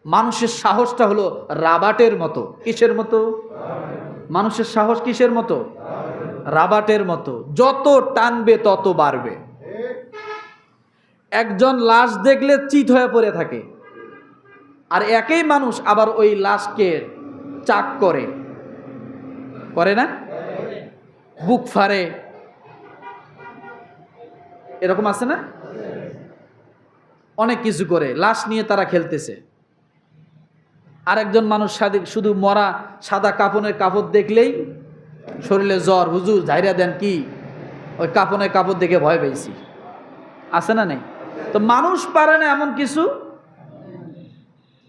মানুষের সাহসটা হলো রাবাটের মতো। কিসের মতো? মানুষের সাহস কিসের মতো? রাবাটের মতো। যত টানবে তত বাড়বে। একজন লাশ দেখলে চিত হয়ে পড়ে থাকে, আর একই মানুষ আবার ওই লাশকে চাক করে, করে না? বুক ফাড়ে, এরকম আছে না? অনেক কিছু করে, লাশ নিয়ে তারা খেলতেছে। আরেকজন মানুষ শুধু মরা সাদা কাপড়ের কাপড় দেখলেই শরীরে জ্বর, হুজুর ঝাইরা দেন, কি ওই কাপড়ের কাপড় দেখে ভয় পেয়েছি। আছে না নেই? তো মানুষ পারে না এমন কিছু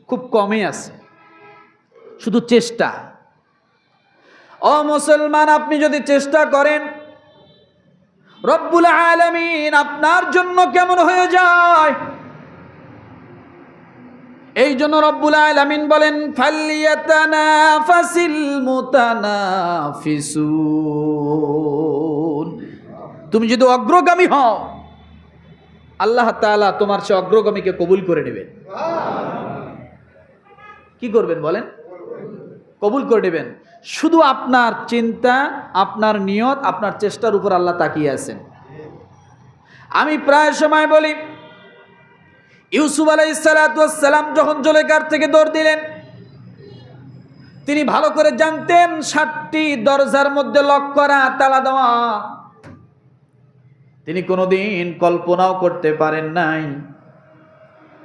খুব কমই আছে, শুধু চেষ্টা। ও মুসলমান, আপনি যদি চেষ্টা করেন, রব্বুল আলামিন আপনার জন্য কেমন হয়ে যায়। এই জন্য রব্বুল আলামিন বলেন, ফালইয়াতানাফাসিল মুতানাফিসুন। তুমি যদি অগ্রগামী হও, আল্লাহ তাআলা তোমার সে অগ্রগামীকে কবুল করে নেবেন। কি করবেন বলেন? কবুল করে নেবেন। শুধু আপনার চিন্তা, আপনার নিয়ত, আপনার চেষ্টার উপর আল্লাহ তাকিয়ে আছেন। আমি প্রায় সময় বলি, ইউসুফ আলাইহিস সালাতু ওয়াস সালাম যখন জুলেখার থেকে দৌড় দিলেন, তিনি ভালো করে জানতেন 7টি দরজার মধ্যে লক করা, তালা দেওয়া। তিনি কোনোদিন কল্পনাও করতে পারেন নাই।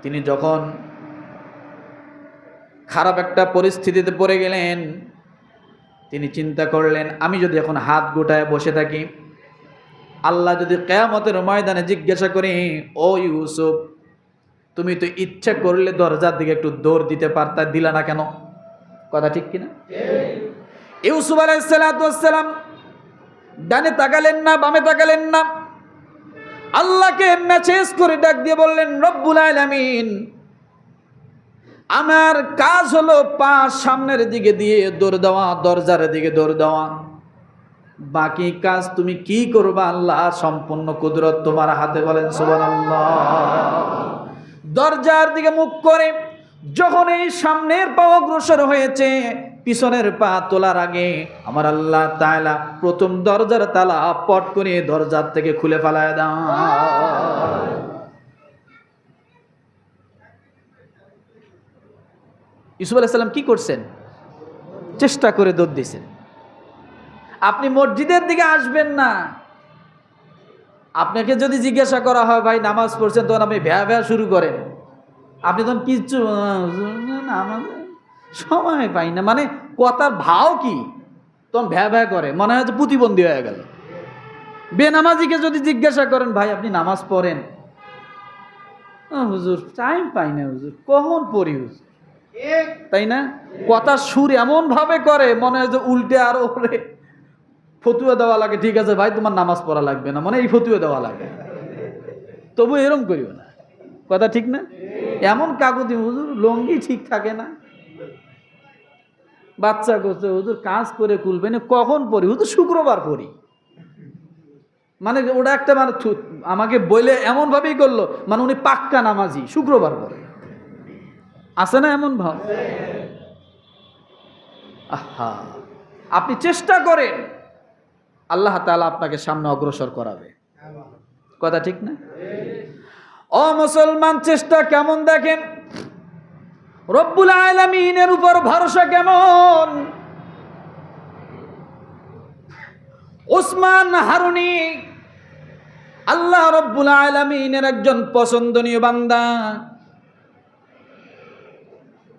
তিনি যখন খারাপ একটা পরিস্থিতিতে পড়ে গেলেন, তিনি চিন্তা করলেন, আমি যদি এখন হাত গোটায় বসে থাকি, আল্লাহ যদি কিয়ামতের ময়দানে জিজ্ঞাসা করি, ও ইউসুফ, তুমি তো ইচ্ছা করলে দরজার দিকে একটু দৌড় দিতে পারতা, দিলা না কেন? কথা ঠিক কিনা? ইউসুফ আলাইহিস সালাতু ওয়াস সালাম ডানে তাকালেন না, বামে তাকালেন না, আল্লাহকে মেসেজ করে ডাক দিয়ে বললেন, রব্বুল আলামিন, আমার কাজ হলো পা সামনের দিকে দিয়ে দৌড় দেওয়া, দরজার দিকে দৌড় দেওয়া। বাকি কাজ তুমি কি করবা আল্লাহ, সম্পূর্ণ কুদরত তোমার হাতে। বলেন সুবহানাল্লাহ। দরজার দিকে মুখ করে যখন এই সামনের পা অগ্রসর হয়েছে, পিছনের পা তোলার আগে আমার আল্লাহ তাআলা প্রথম দরজার তালা পট করে দরজার থেকে খুলে ফেলায় দাও। ইউসুফ আলাইহিস সালাম কি করছেন? চেষ্টা করে দৌড় দিয়েছেন। আপনি মসজিদের দিকে আসবেন না, আপনাকে যদি জিজ্ঞাসা করা হয়, ভাই নামাজ পড়ছেন, তখন আপনি ভ্যা ভ্যা শুরু করেন। আপনি তখন কিচ্ছু নামাজ সময় পাই না, মানে কথার ভাও কি, তখন ভ্যা ভ্যা করে, মনে হয় যে প্রতিবন্ধী হয়ে গেল। বেনামাজিকে যদি জিজ্ঞাসা করেন, ভাই আপনি নামাজ পড়েন? হুজুর টাইম পাই না, হুজুর কখন পড়ি হুজুর, তাই না? কথার সুর এমন ভাবে করে, মনে হয় যে উল্টে আরো ফতুয়া দেওয়া লাগে। ঠিক আছে ভাই, তোমার নামাজ পড়া লাগবে না, মানে এই ফতুয়া দেওয়া লাগে, তবু এরম করিও না। কথা ঠিক না? এমন কাগজি হুজুর, লঙ্গি ঠিক থাকে না, বাচ্চা করছে হুজুর কাজ করে খুলবে না, কখন পড়ি হুজুর? শুক্রবার পড়ি। মানে ওটা একটা মানে আমাকে বলে এমন ভাবেই করলো, মানে উনি পাক্কা নামাজি, শুক্রবার পড়ে। আছে না এমন ভাব? আহা, আপনি চেষ্টা করেন, আল্লাহ তাআলা আপনাকে সামনে অগ্রসর করাবে। কথা ঠিক না? ও মুসলমান, চেষ্টা কেমন দেখেন, রব্বুল আলামিনের উপর ভরসা কেমন। ওসমান হারুনি আল্লাহ রব্বুল আলামিনের একজন পছন্দনীয় বান্দা,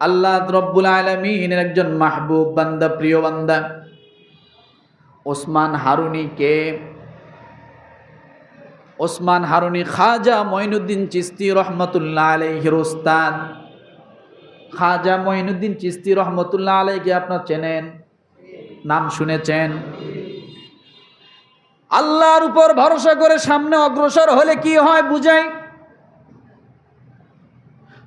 আল্লাহ রব্বুল আলামিনের একজন মাহবুব বান্দা, প্রিয় বান্দা। ওসমান হারুনি কে? ওসমান হারুনি খাজা মঈনুদ্দিন চিশতি রহমতুল্লাহ আলাইহির উস্তাদ। খাজা মঈনুদ্দিন চিশতি রহমতুল্লাহ আলাইহি আপনারা চেনেন, নাম শুনেছেন। আল্লাহর উপর ভরসা করে সামনে অগ্রসর হলে কি হয় বুঝাই।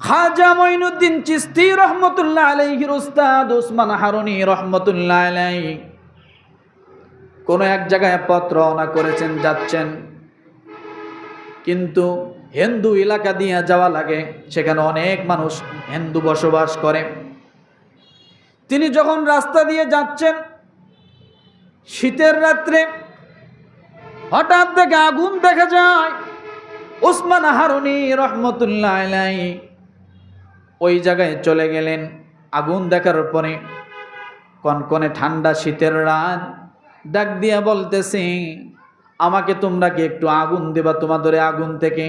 খাজা মঈনুদ্দিন চিশতি রহমতুল্লাহ আলাইহির উস্তাদ ওসমান হারুনি রহমতুল্লাহ আলাইহি কোন এক জায়গায় পথ রওনা করেছেন, যাচ্ছেন, কিন্তু হিন্দু এলাকা দিয়ে যাওয়া লাগে, সেখানে অনেক মানুষ হিন্দু বসবাস করে। তিনি যখন রাস্তা দিয়ে যাচ্ছেন শীতের রাত্রে, হঠাৎ দেখে আগুন দেখা যায়। ওসমান হারুনি রহমতুল্লাহ আলাইহি ওই জায়গায় চলে গেলেন। আগুন দেখার পরে কনকনে ঠান্ডা শীতের রাত, ডাক দিয়া বলতেছি, আমাকে তোমরা কি একটু আগুন দেবা? তোমাদের আগুন থেকে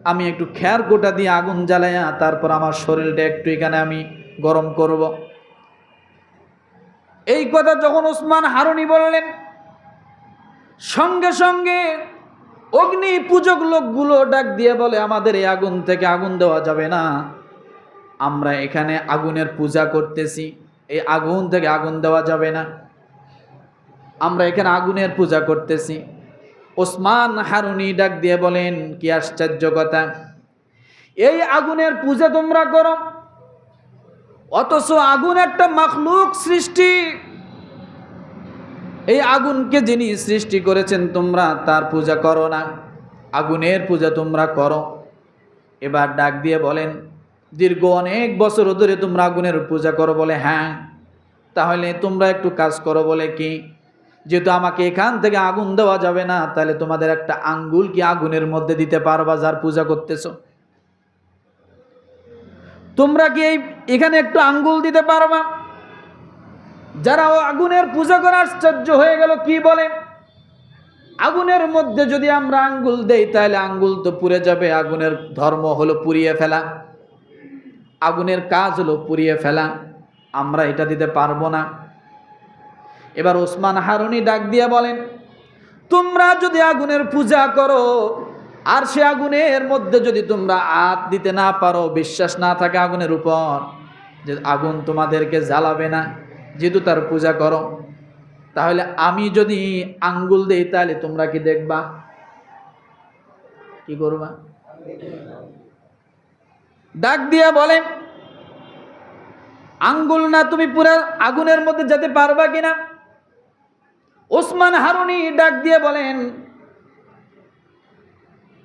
আমি একটু খেয়ার গোটা দিয়ে আগুন জ্বালাইয়া তারপর আমার শরীরটা একটু এখানে আমি গরম করব। এই কথা যখন ওসমান হারুনি বললেন, সঙ্গে সঙ্গে অগ্নি পূজক লোকগুলো ডাক দিয়ে বলে, আমাদের এই আগুন থেকে আগুন দেওয়া যাবে না, আমরা এখানে আগুনের পূজা করতেছি, এই আগুন থেকে আগুন দেওয়া যাবে না, আমরা এখানে আগুনের পূজা করতেছি। ওসমান হারুনি ডাক দিয়ে বলেন, কি আশ্চর্য কথা, এই আগুনের পূজা তোমরা করো, অথচ আগুন একটা মাখলুক সৃষ্টি, এই আগুনকে যিনি সৃষ্টি করেছেন তোমরা তার পূজা করো না, আগুনের পূজা তোমরা করো। এবার ডাক দিয়ে বলেন, দীর্ঘ অনেক বছর ধরে তোমরা আগুনের পূজা করো? বলে হ্যাঁ। তাহলে তোমরা একটু কাজ করো। বলে কি? যেহেতু আমাকে এখান থেকে আগুন দেওয়া যাবে না, তাহলে তোমাদের একটা আঙ্গুল কি আগুনের মধ্যে দিতে পারবা যার পূজা করতেছ? তোমরা কি এখানে একটু আঙ্গুল দিতে পারবা? যারা আগুনের পূজা করে আশ্চর্য হয়ে গেল, কি বলে, আগুনের মধ্যে যদি আমরা আঙ্গুল দেই তাহলে আঙ্গুল তো পুড়ে যাবে। আগুনের ধর্ম হলো পুড়িয়ে ফেলা, আগুনের কাজ হলো পুড়িয়ে ফেলা, আমরা এটা দিতে পারবো না। এবার ওসমান হারুনি ডাক দিয়ে বলেন, তোমরা যদি আগুনের পূজা করো আর সে আগুনের মধ্যে যদি তোমরা হাত দিতে না পারো, বিশ্বাস না থাকে আগুনের উপর যে আগুন তোমাদেরকে জ্বালাবে না, যেহেতু তার পূজা করো, তাহলে আমি যদি আঙ্গুল দেই তাহলে তোমরা কি দেখবা? কি করবা? ডাক দিয়া বলে, আঙ্গুল না তুমি পুরো আগুনের মধ্যে যেতে পারবা কিনা? ওসমান হারুনি ডাক দিয়ে বলেন,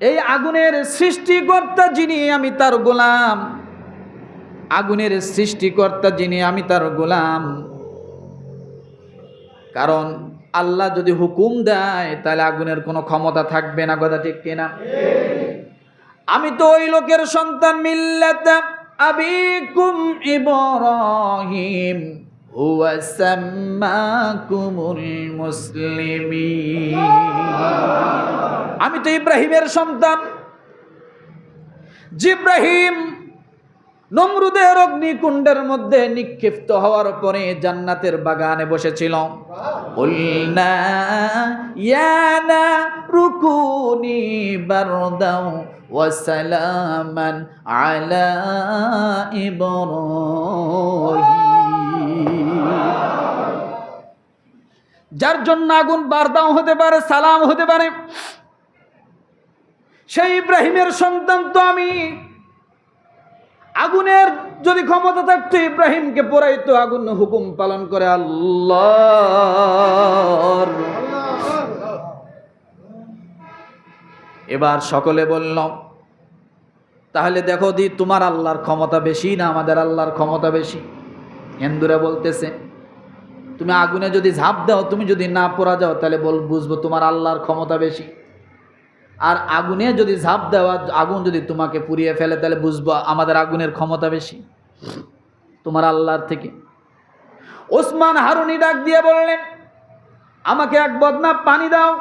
এই আগুনের সৃষ্টিকর্তা যিনি আমি তার গোলাম, আগুনের সৃষ্টিকর্তা যিনি আমি তার গোলাম। কারণ আল্লাহ যদি হুকুম দেয় তাহলে আগুনের কোনো ক্ষমতা থাকবে না। কথা ঠিক কিনা? আমি তো ওই লোকের সন্তান, মিল্লাত আবিকুম ইব্রাহিম হুয়া সাম্মাকুমুল মুসলিমিন। আমি তো ইব্রাহিমের সন্তান। জিব্রাহিম নমরুদের অগ্নিকুণ্ডের মধ্যে নিক্ষিপ্ত হওয়ার পরে জান্নাতের বাগানে বসেছিল। কুলনা ইয়া নারু কুনি বারদাও ওয়া সালামান আলা ইব্রাহিম। যার জন্য আগুন বারদাও হতে পারে, সালাম হতে পারে, সেই ইব্রাহিমের সন্তান তো আমি। আগুনের যদি ক্ষমতা থাকতো ইব্রাহিমকে পোড়াইতো, আগুন হুকুম পালন করে আল্লাহর। এবার সকলে বলল, তাহলে দেখো দি তোমার আল্লাহর ক্ষমতা বেশি না আমাদের আল্লাহর ক্ষমতা বেশি? হিন্দুরা বলতেছে, তুমি আগুনে যদি ঝাঁপ দাও, তুমি যদি না পোড়া যাও তাহলে বুঝবো তোমার আল্লাহর ক্ষমতা বেশি। আর আগুনে যদি ঝাঁপ দেওয়া, আগুন যদি তোমাকে পুড়িয়ে ফেলে তাহলে বুঝবো আমাদের আগুনের ক্ষমতা বেশি তোমার আল্লাহর থেকে। ওসমান হারুনি ডাক দিয়ে বললেন, আমাকে এক বদনা পানি দাও।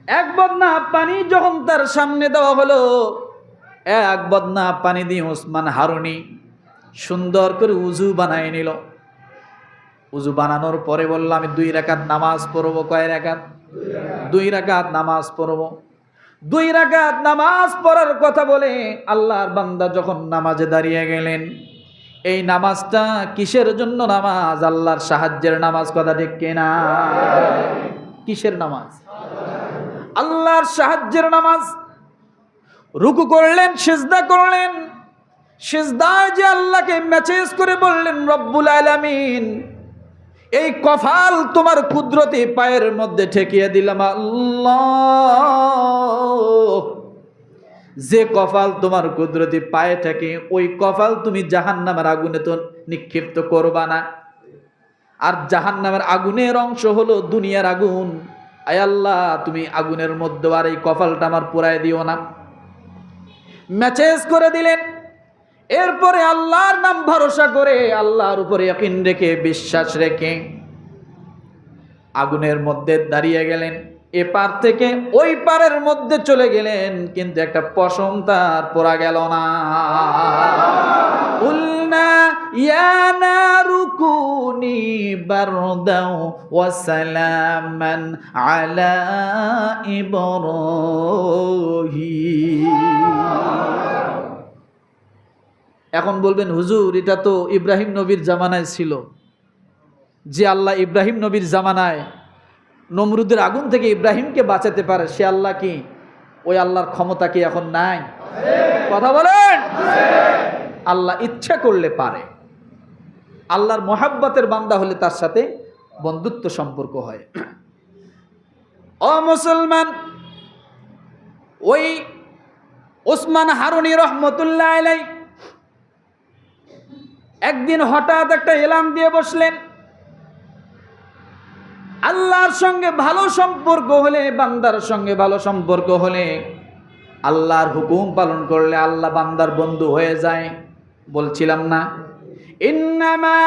এক বদনা পানি যখন তার সামনে দেওয়া হলো, এক বদনা পানি দিয়ে ওসমান হারুনি সুন্দর করে উজু বানায় নিল। উযু বানানোর পরে বলল আমি 2 রাকাত নামাজ পড়বো। কয় রাকাত? 2 রাকাত নামাজ পড়বো। 2 রাকাত নামাজ পড়ার কথা বলে আল্লাহর বান্দা যখন নামাজে দাঁড়িয়ে গেলেন, এই নামাজটা কিসের জন্য নামাজ? আল্লাহর সাহায্যের নামাজ। কথা ঠিক কিনা? কিসের নামাজ? আল্লাহর সাহায্যের নামাজ। রুকু করলেন, সিজদা করলেন। সিজদায় যে আল্লাহকে মেসেজ করে বললেন, রব্বুল আলামিন, এই কফাল তোমার কুদরতি পায়ের মধ্যে ঠেকিয়ে দিলাম আল্লাহ। যে কফাল তোমার কুদরতি পায়ে ঠেকে, ওই কফাল তুমি জাহান্নামের আগুনে তো নিক্ষিপ্ত করবা না। আর জাহান্নামের আগুনের অংশ হলো দুনিয়ার আগুন। আয় আল্লাহ, তুমি আগুনের মধ্যে আর এই কপালটা আমার পোড়ায় দিও না। মেসেজ করে দিলেন। এরপরে আল্লাহর নাম ভরসা করে, আল্লাহর উপরে ইয়াকিন রেখে, বিশ্বাস রেখে আগুনের মধ্যে দাঁড়িয়ে গেলেন। এপার থেকে ওই পারের মধ্যে চলে গেলেন, কিন্তু একটা পশম তার পোড়া গেল না। উলনা ইয়া নারু কুনি বারদাও ওয়া সালামান আলা ইব্রাহিম। এখন বলবেন, হুজুর এটা তো ইব্রাহিম নবীর জামানায় ছিল। যে আল্লাহ ইব্রাহিম নবীর জামানায় নমরুদের আগুন থেকে ইব্রাহিমকে বাঁচাতে পারে, সে আল্লাহ কি, ওই আল্লাহর ক্ষমতা কি এখন নাই? কথা বলেন। আল্লাহ ইচ্ছা করলে পারে। আল্লাহর মোহাব্বতের বান্দা হলে তার সাথে বন্ধুত্ব সম্পর্ক হয়। ও মুসলমান, ওই ওসমান হারুনি রহমতুল্লাহ আলাইহি একদিন হঠাৎ একটা এলান দিয়ে বসলেন, আল্লাহর সঙ্গে ভালো সম্পর্ক হলে, বান্দার সঙ্গে ভালো সম্পর্ক হলে, আল্লাহর হুকুম পালন করলে আল্লাহ বান্দার বন্ধু হয়ে যায়। বলছিলাম না, ইন্নামা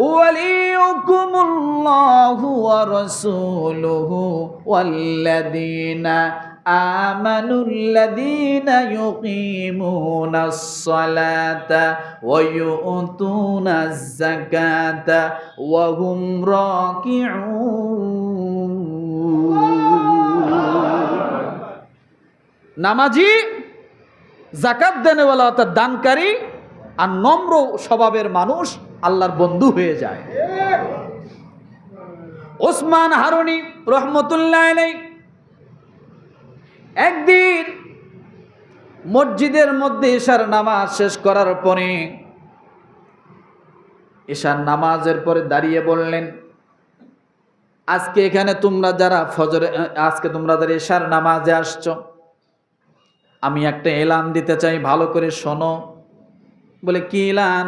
ওয়ালিয়ুকুমুল্লাহু ওয়া রাসূলুহু ওয়াল্লাযীনা আমানুল্লাযীনা ইউকিমুনাস সালাতা ওয়া ইউতুনাজ যাকাতা ওয়া হুম রাকিউন। নামাজি, যাকাত দেনেওয়ালা অর্থাৎ দানকারী আর নম্র স্বভাবের মানুষ আল্লাহর বন্ধু হয়ে যায়। ওসমান হারুনি রহমতুল্লাহ আলাইহি একদিন মসজিদের মধ্যে এশার নামাজ শেষ করার পরে, এশার নামাজের পরে দাঁড়িয়ে বললেন, আজকে এখানে তোমরা যারা আজকে তোমরা যারা এশার নামাজে আসছো, আমি একটা এলান দিতে চাই, ভালো করে শোনো। বলে, কি এলান?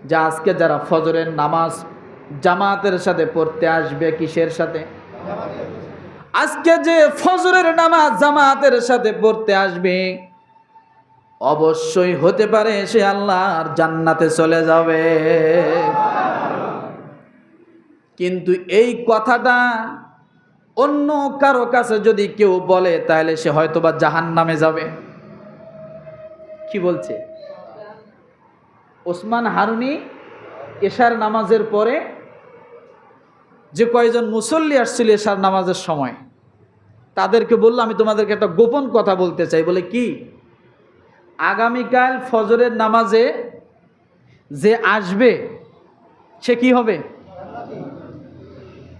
যে আজকে যারা ফজরের নামাজ জামাতের সাথে পড়তে আসবে। কিসের সাথে? আজকে যে ফজরের নামাজ জামাতের সাথে পড়তে আসবে, অবশ্যই হতে পারে সে আল্লাহর জান্নাতে চলে যাবে। কিন্তু এই কথাটা অন্য কারো কাছে যদি কেউ বলে, তাহলে সে হয়তোবা জাহান্নামে যাবে। কি বলছে? ওসমান হারুনি এশার নামাজের পরে যে কয়েকজন মুসল্লি আসছিল এশার নামাজের সময়, তাদেরকে বলল, আমি তোমাদেরকে একটা গোপন কথা বলতে চাই। বলে, কি? আগামীকাল ফজরের নামাজে যে আসবে সে কি হবে?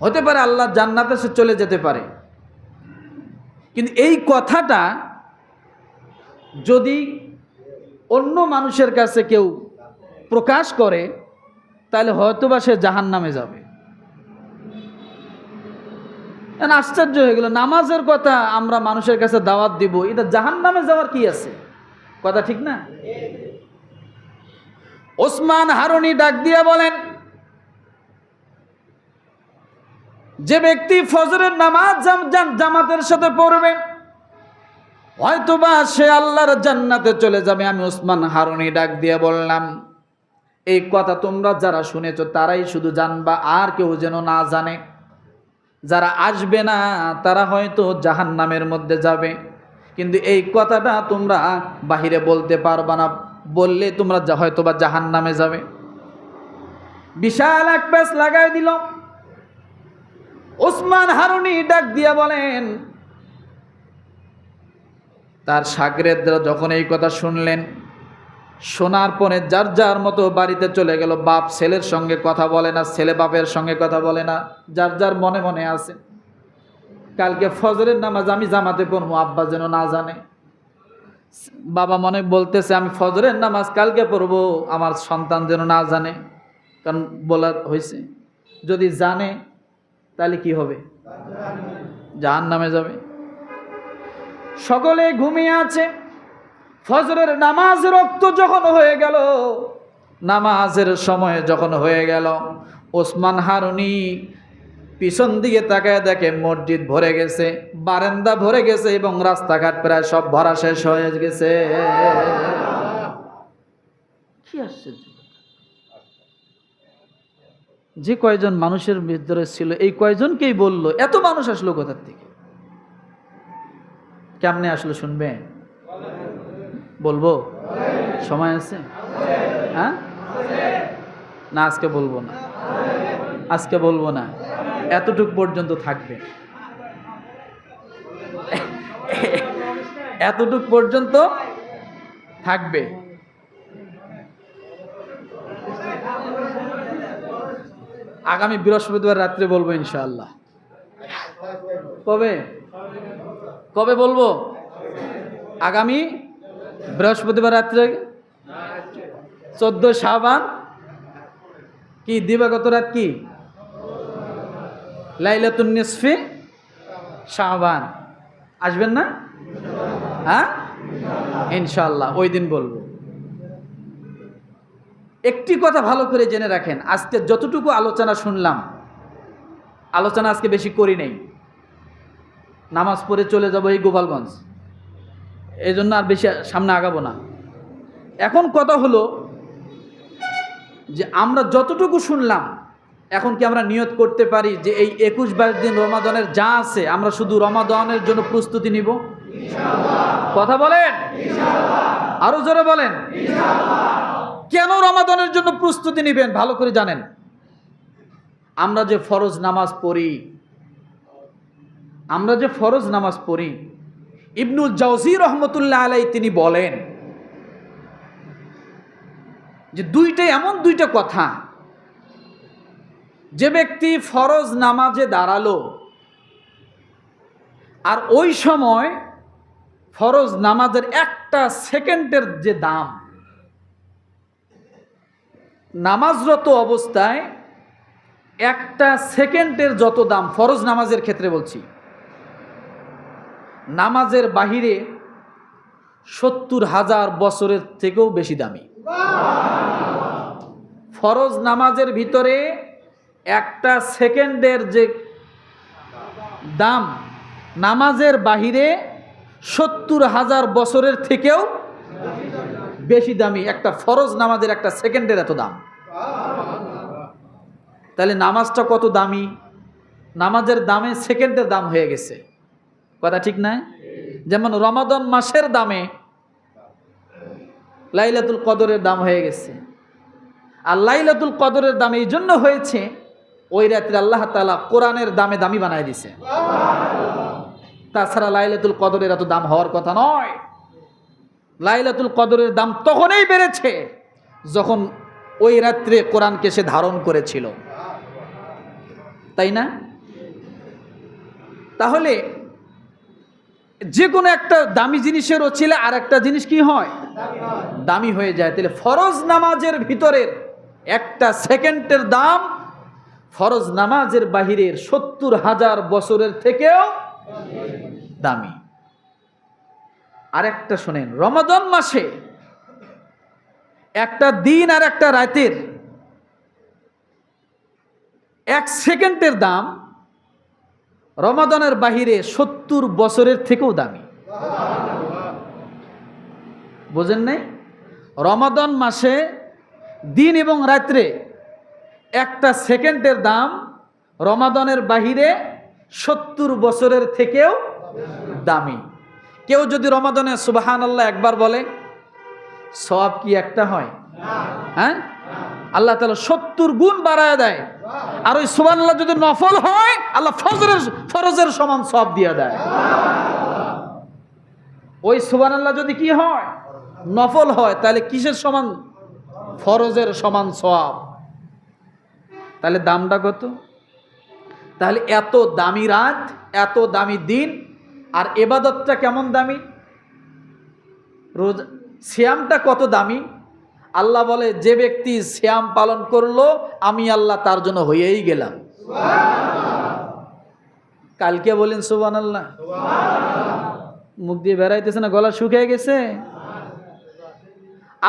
হতে পারে আল্লাহ জান্নাতে সে চলে যেতে পারে। কিন্তু এই কথাটা যদি অন্য মানুষের কাছে কেউ প্রকাশ করে, তাহলে হয়তোবা সে জাহান্নামে যাবে। আশ্চর্য হয়ে গেল, নামাজের কথা আমরা মানুষের কাছে দাওয়াত দিব, এটা জাহান্নামে যাওয়ার কি আছে? কথা ঠিক না? ওসমান হারুনি ডাক দিয়ে বলেন, যে ব্যক্তি ফজরের নামাজ জামাতের সাথে পড়বে, হয়তোবা সে আল্লাহর জান্নাতে চলে যাবে। আমি ওসমান হারুনি ডাক দিয়ে বললাম, এই কথা তোমরা যারা শুনেছো তারাই শুধু জানবা, আর কেউ যেন না জানে। যারা আসবে না তারা হয়তো জাহান্নামের মধ্যে যাবে, কিন্তু এই কথাটা তোমরা বাহিরে বলতে পারবা না, বললে তোমরা হয়তোবা জাহান্নামে যাবে। বিশাল এক প্যাচ লাগাই দিল। ওসমান হারুনি ডাক দিয়া বলেন, তার শাগরেদরা যখন এই কথা শুনলেন, শোনার পরে যার যার মতো বাড়িতে চলে গেল। বাপ ছেলের সঙ্গে কথা বলে না, ছেলে বাপের সঙ্গে কথা বলে না, যার যার মনে মনে আছে কালকে ফজরের নামাজ আমি জামাতে পড়বো, আব্বা যেন না জানে। বাবা মনে বলতেছে আমি ফজরের নামাজ কালকে পড়বো, আমার সন্তান যেন না জানে, কারণ বলা হয়েছে যদি জানে তাহলে কি হবে, জাহান্নামে যাবে। সকলে ঘুমিয়ে আছে। ফজরের নামাজের রক্ত যখন হয়ে গেল, নামাজের সময় যখন হয়ে গেল, ওসমান হারুনি পিছন দিকে তাকায় দেখে মসজিদ ভরে গেছে, বারান্দা ভরে গেছে এবং রাস্তাঘাট প্রায় সব ভরা শেষ হয়ে গেছে। কি আশ্চর্য! যে কয়জন মানুষের ভিতরে ছিল এই কয়জনকেই বলল, এত মানুষ আসলো কোথার থেকে, কেমনে আসলো শুনবে? বলবো? সময় আছে? হ্যাঁ না, আজকে বলবো না, আজকে বলবো না, এতটুক পর্যন্ত থাকবে, এতটুক পর্যন্ত থাকবে। আগামী বৃহস্পতিবার রাত্রে বলবো ইনশাআল্লাহ। কবে কবে বলবো? আগামী বৃহস্পতিবার রাত্রে 14 শাবান। কি দিবাগত রাত? কি লাইলাতুন নিসফি শাবান। আসবেন না? হ্যাঁ ইনশাআল্লাহ, ওই দিন বলবো। একটি কথা ভালো করে জেনে রাখেন, আজকে যতটুকু আলোচনা শুনলাম, আলোচনা আজকে বেশি করি নাই, নামাজ পড়ে চলে যাব এই গোপালগঞ্জ, এই জন্য আর বেশি সামনে আগাবো না। এখন কথা হলো যে আমরা যতটুকু শুনলাম, এখন কি আমরা নিয়ত করতে পারি যে এই 21-22 দিন রমাদানের যা আছে আমরা শুধু রমাদানের জন্য প্রস্তুতি নিব? কথা বলেন, আরো জোরে বলেন। কেন রমাদানের জন্য প্রস্তুতি নেবেন ভালো করে জানেন। আমরা যে ফরজ নামাজ পড়ি, ইবনুল জাওজি রহমতুল্লাহ আলাই তিনি বলেন যে এমন দুইটা কথা, যে ব্যক্তি ফরজ নামাজে দাঁড়ালো আর ওই সময় ফরজ নামাজের একটা সেকেন্ডের যে দাম, নামাজরত অবস্থায় একটা সেকেন্ডের যত দাম, ফরজ নামাজের ক্ষেত্রে বলছি, নামাজের বাহিরে 70,000 বছরের থেকেও বেশি দামি। ফরজ নামাজের ভিতরে একটা সেকেন্ডের যে দাম, নামাজের বাহিরে 70,000 বছরের থেকেও বেশি দামি। একটা ফরজ নামাজের একটা সেকেন্ডের এত দাম, তাহলে নামাজটা কত দামি? নামাজের দামে সেকেন্ডের দাম হয়ে গেছে, কথা ঠিক না? যেমন রমাদান মাসের দামে লাইলাতুল কদরের দাম হয়ে গেছে। আর লাইলাতুল কদরের দাম এই জন্য হয়েছে, ওই রাত্রে আল্লাহ তাআলা কোরআনের দামে দামি বানায় দিছে। তাছাড়া লাইলাতুল কদরের এত দাম হওয়ার কথা নয়। লাইলাতুল কদরের দাম তখনই বেড়েছে যখন ওই রাত্রে কোরআনকে সে ধারণ করেছিল, তাই না? তাহলে যে কোনো একটা দামি জিনিসের ওছিলা আর একটা জিনিস কি হয়? দামি হয়ে যায়। তাহলে ফরজ নামাজের ভিতরের একটা সেকেন্ডের দাম ফরজ নামাজের বাহিরের 70,000 বছরের থেকেও দামি। আরেকটা শোনেন, রমাদান মাসে একটা দিন আর একটা রাতের 1 সেকেন্ডের দাম রমাদানের বাহিরে 70 বছরের থেকেও দামি। বোঝেন নাই? রমাদান মাসে দিন এবং রাত্রে একটা সেকেন্ডের দাম রমাদানের বাহিরে 70 বছরের থেকেও দামি। কেউ যদি রমাদানে সুবহানাল্লাহ একবার বলে, সওয়াব কি একটা হয়? হ্যাঁ, আল্লাহ তাআলা 70 গুণ বাড়ায় দেয়। আর ওই সুবহানাল্লাহ যদি নফল হয় আল্লাহ ফরজের সমান সওয়াব দিয়ে দেয়। ওই সুবহানাল্লাহ যদি কি হয়, নফল হয়, তাহলে কিসের সমান? ফরজের সমান সওয়াব। তাহলে দামটা কত? তাহলে এত দামি রাত, এত দামি দিন, আর ইবাদতটা কেমন দামি, রোজা সিয়ামটা কত দামি। আল্লাহ বলে যে ব্যক্তি সিয়াম পালন করলো আমি আল্লাহ তার জন্য হয়েই গেলাম। কালকে বলেন সুবহানাল্লাহ। মুখ দিয়ে বেরাইতেছে না, গলা শুকিয়ে গেছে।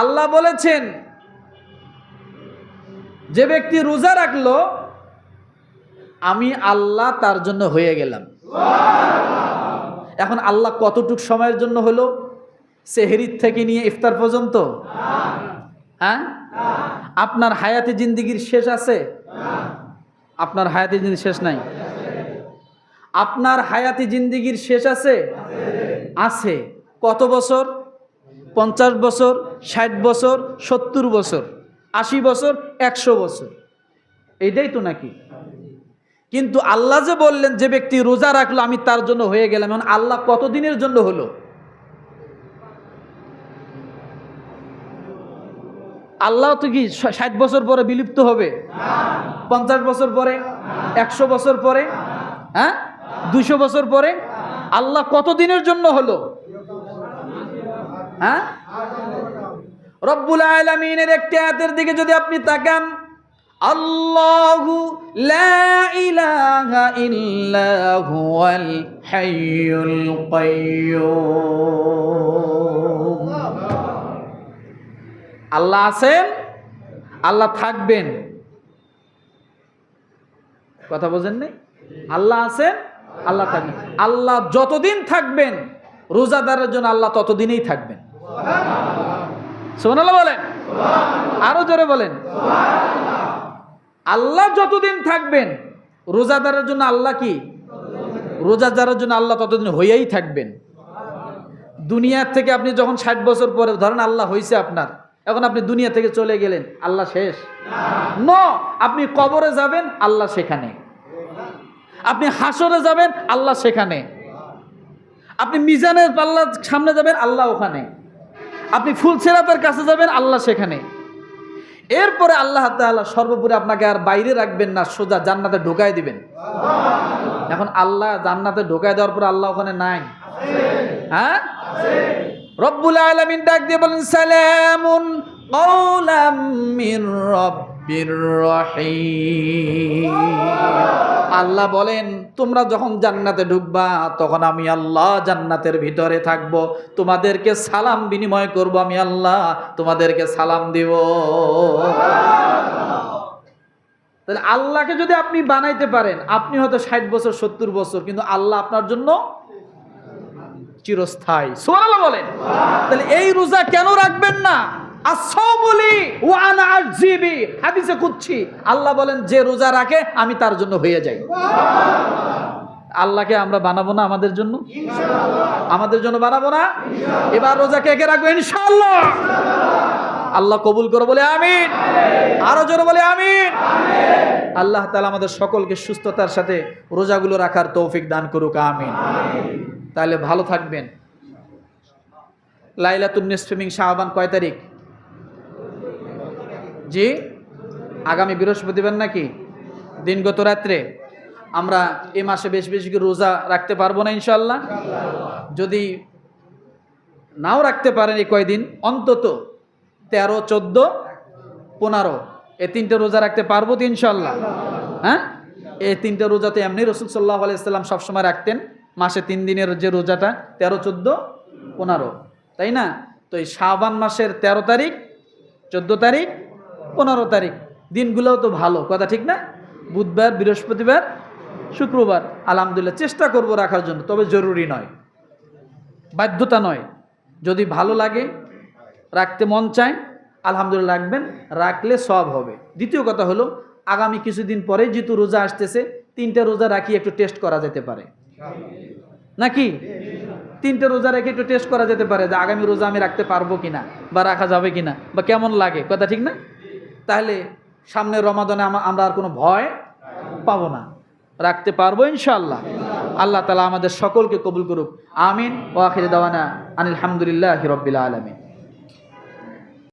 আল্লাহ বলেছেন যে ব্যক্তি রোজা রাখলো আমি আল্লাহ তার জন্য হয়ে গেলাম। এখন আল্লাহ কতটুক সময়ের জন্য হলো? সেহরির থেকে নিয়ে ইফতার পর্যন্ত? হ্যাঁ, আপনার হায়াতে জিন্দেগির শেষ আছে? আপনার হায়াতে জিন্দেগির শেষ নাই। আপনার হায়াতে জিন্দেগির শেষ আছে? আছে। কত বছর? 50 বছর, 60 বছর, 70 বছর, 80 বছর, 100 বছর, এইটাই তো নাকি? কিন্তু আল্লাহ যে বললেন যে ব্যক্তি রোজা রাখলো আমি তার জন্য হয়ে গেলাম, এখন আল্লাহ কত দিনের জন্য হলো? আল্লাহ তো কি 60 বছর পরে বিলুপ্ত হবে? 50 বছর পরে? 100 বছর পরে? হ্যাঁ, 200 বছর পরে? আল্লাহ কত দিনের জন্য হলো? হ্যাঁ, রব্বুল আলামিনের একটি আয়াতের দিকে যদি আপনি তাকান, আল্লাহু লা ইলাহা ইল্লা হুয়াল হাইয়ুল কাইয়্যুম। আল্লাহ আছেন, আল্লাহ থাকবেন। কথা বোঝেন নাই? আল্লাহ আছেন, আল্লাহ থাকবেন। আল্লাহ যতদিন থাকবেন রোজাদারের জন্য আল্লাহ ততদিনই থাকবেন। সুবহানাল্লাহ বলেন, আরো জোরে বলেন। আল্লাহ যতদিন থাকবেন রোজাদারের জন্য আল্লাহ কি? রোজাদারের জন্য আল্লাহ ততদিন হয়েই থাকবেন। দুনিয়া থেকে আপনি যখন 60 বছর পরে ধরেন আল্লাহ হয়েছে আপনার, এখন আপনি দুনিয়া থেকে চলে গেলেন, আল্লাহ শেষ? না, আপনি কবরে যাবেন, আল্লাহ সেখানে। আপনি হাসরে যাবেন, আল্লাহ সেখানে। আপনি মিজানের পাল্লার সামনে যাবেন, আল্লাহ ওখানে। আপনি ফুলসিরাতের কাছে যাবেন, আল্লাহ সেখানে। এরপরে আল্লাহ তাআলা সর্বোপরি আপনাকে আর বাইরে রাখবেন না, সোজা জান্নাতে ঢোকায় দিবেন। এখন আল্লাহ জান্নাতে ঢোকায় দেওয়ার পর আল্লাহ ওখানে নাই? হ্যাঁ, রব্বুল আলামিন ডাক দিয়ে বলেন সালামুন কাওলাম মির রাব্বির রহিম। আল্লাহ বলেন তোমরা যখন জান্নাতে ঢুকবা তখন আমি আল্লাহ জান্নাতের ভিতরে থাকব, তোমাদেরকে সালাম বিনিময় করব, আমি আল্লাহ তোমাদেরকে সালাম দিব। তাহলে আল্লাহকে যদি আপনি বানাইতে পারেন, আপনি হয়তো 60 বছর 70 বছর, কিন্তু আল্লাহ আপনার জন্য চিরস্থায়ী। সুবহানাল্লাহ বলেন। তাহলে এই রোজা কেন রাখবেন না? আসসামুলি ওয়া আনা আযিবি, হাদিসে কুদসি আল্লাহ বলেন যে রোজা রাখে আমি তার জন্য হয়ে যাই। আল্লাহকে আমরা বানাবো না আমাদের জন্য? ইনশাআল্লাহ আমাদের জন্য বানাবো না? ইনশাআল্লাহ। এবার রোজা কে কে রাখবো ইনশাআল্লাহ? আল্লাহ কবুল করো বলে আমিন। আরো জোরে বলে আমিন। আল্লাহ তাআলা আমাদের সকলকে সুস্থতার সাথে রোজাগুলো রাখার তৌফিক দান করুক, আমিন। তাহলে ভালো থাকবেন। লাইলাতুন নিসফি মিন শাবান কয় তারিখ? জি, আগামী বৃহস্পতিবার নাকি? দিনগত রাত্রে আমরা এই মাসে বেশি বেশি করে রোজা রাখতে পারবো না ইনশাআল্লাহ? যদি নাও রাখতে পারেন এই কয়দিন, অন্তত 13, 14, 15 এই 3টে রোজা রাখতে পারবো তো ইনশাআল্লাহ? হ্যাঁ, এই 3টে রোজা তো এমনি রাসূল সাল্লাল্লাহু আলাইহি সাল্লাম সবসময় রাখতেন। মাসে 3 দিনের যে রোজাটা 13, 14, 15, তাই না? তো এই শাবান মাসের 13 তারিখ, 14 তারিখ, 15 তারিখ দিনগুলোও তো ভালো, কথা ঠিক না? বুধবার, বৃহস্পতিবার, শুক্রবার। আলহামদুলিল্লাহ চেষ্টা করব রাখার জন্য, তবে জরুরি নয়, বাধ্যতা নয়। যদি ভালো লাগে, রাখতে মন চায়, আলহামদুলিল্লাহ রাখবেন, রাখলে সওয়াব হবে। দ্বিতীয় কথা হলো আগামী কিছুদিন পরে যেহেতু রোজা আসতেছে, 3টে রোজা রাখি একটু টেস্ট করা যেতে পারে নাকি? 3টে রোজা রেখে একটু টেস্ট করা যেতে পারে যে আগামী রোজা আমি রাখতে পারবো কিনা, বা রাখা যাবে কিনা, বা কেমন লাগে, কথা ঠিক না? তাহলে সামনের রমাদানে আমরা আর কোনো ভয় পাবো না, রাখতে পারবো ইনশাআল্লাহ। আল্লাহ তাআলা আমাদের সকলকে কবুল করুক, আমিন। ওয়া আখিরু দাওয়ানা আনিল হামদুলিল্লাহি রাব্বিল আলামিন।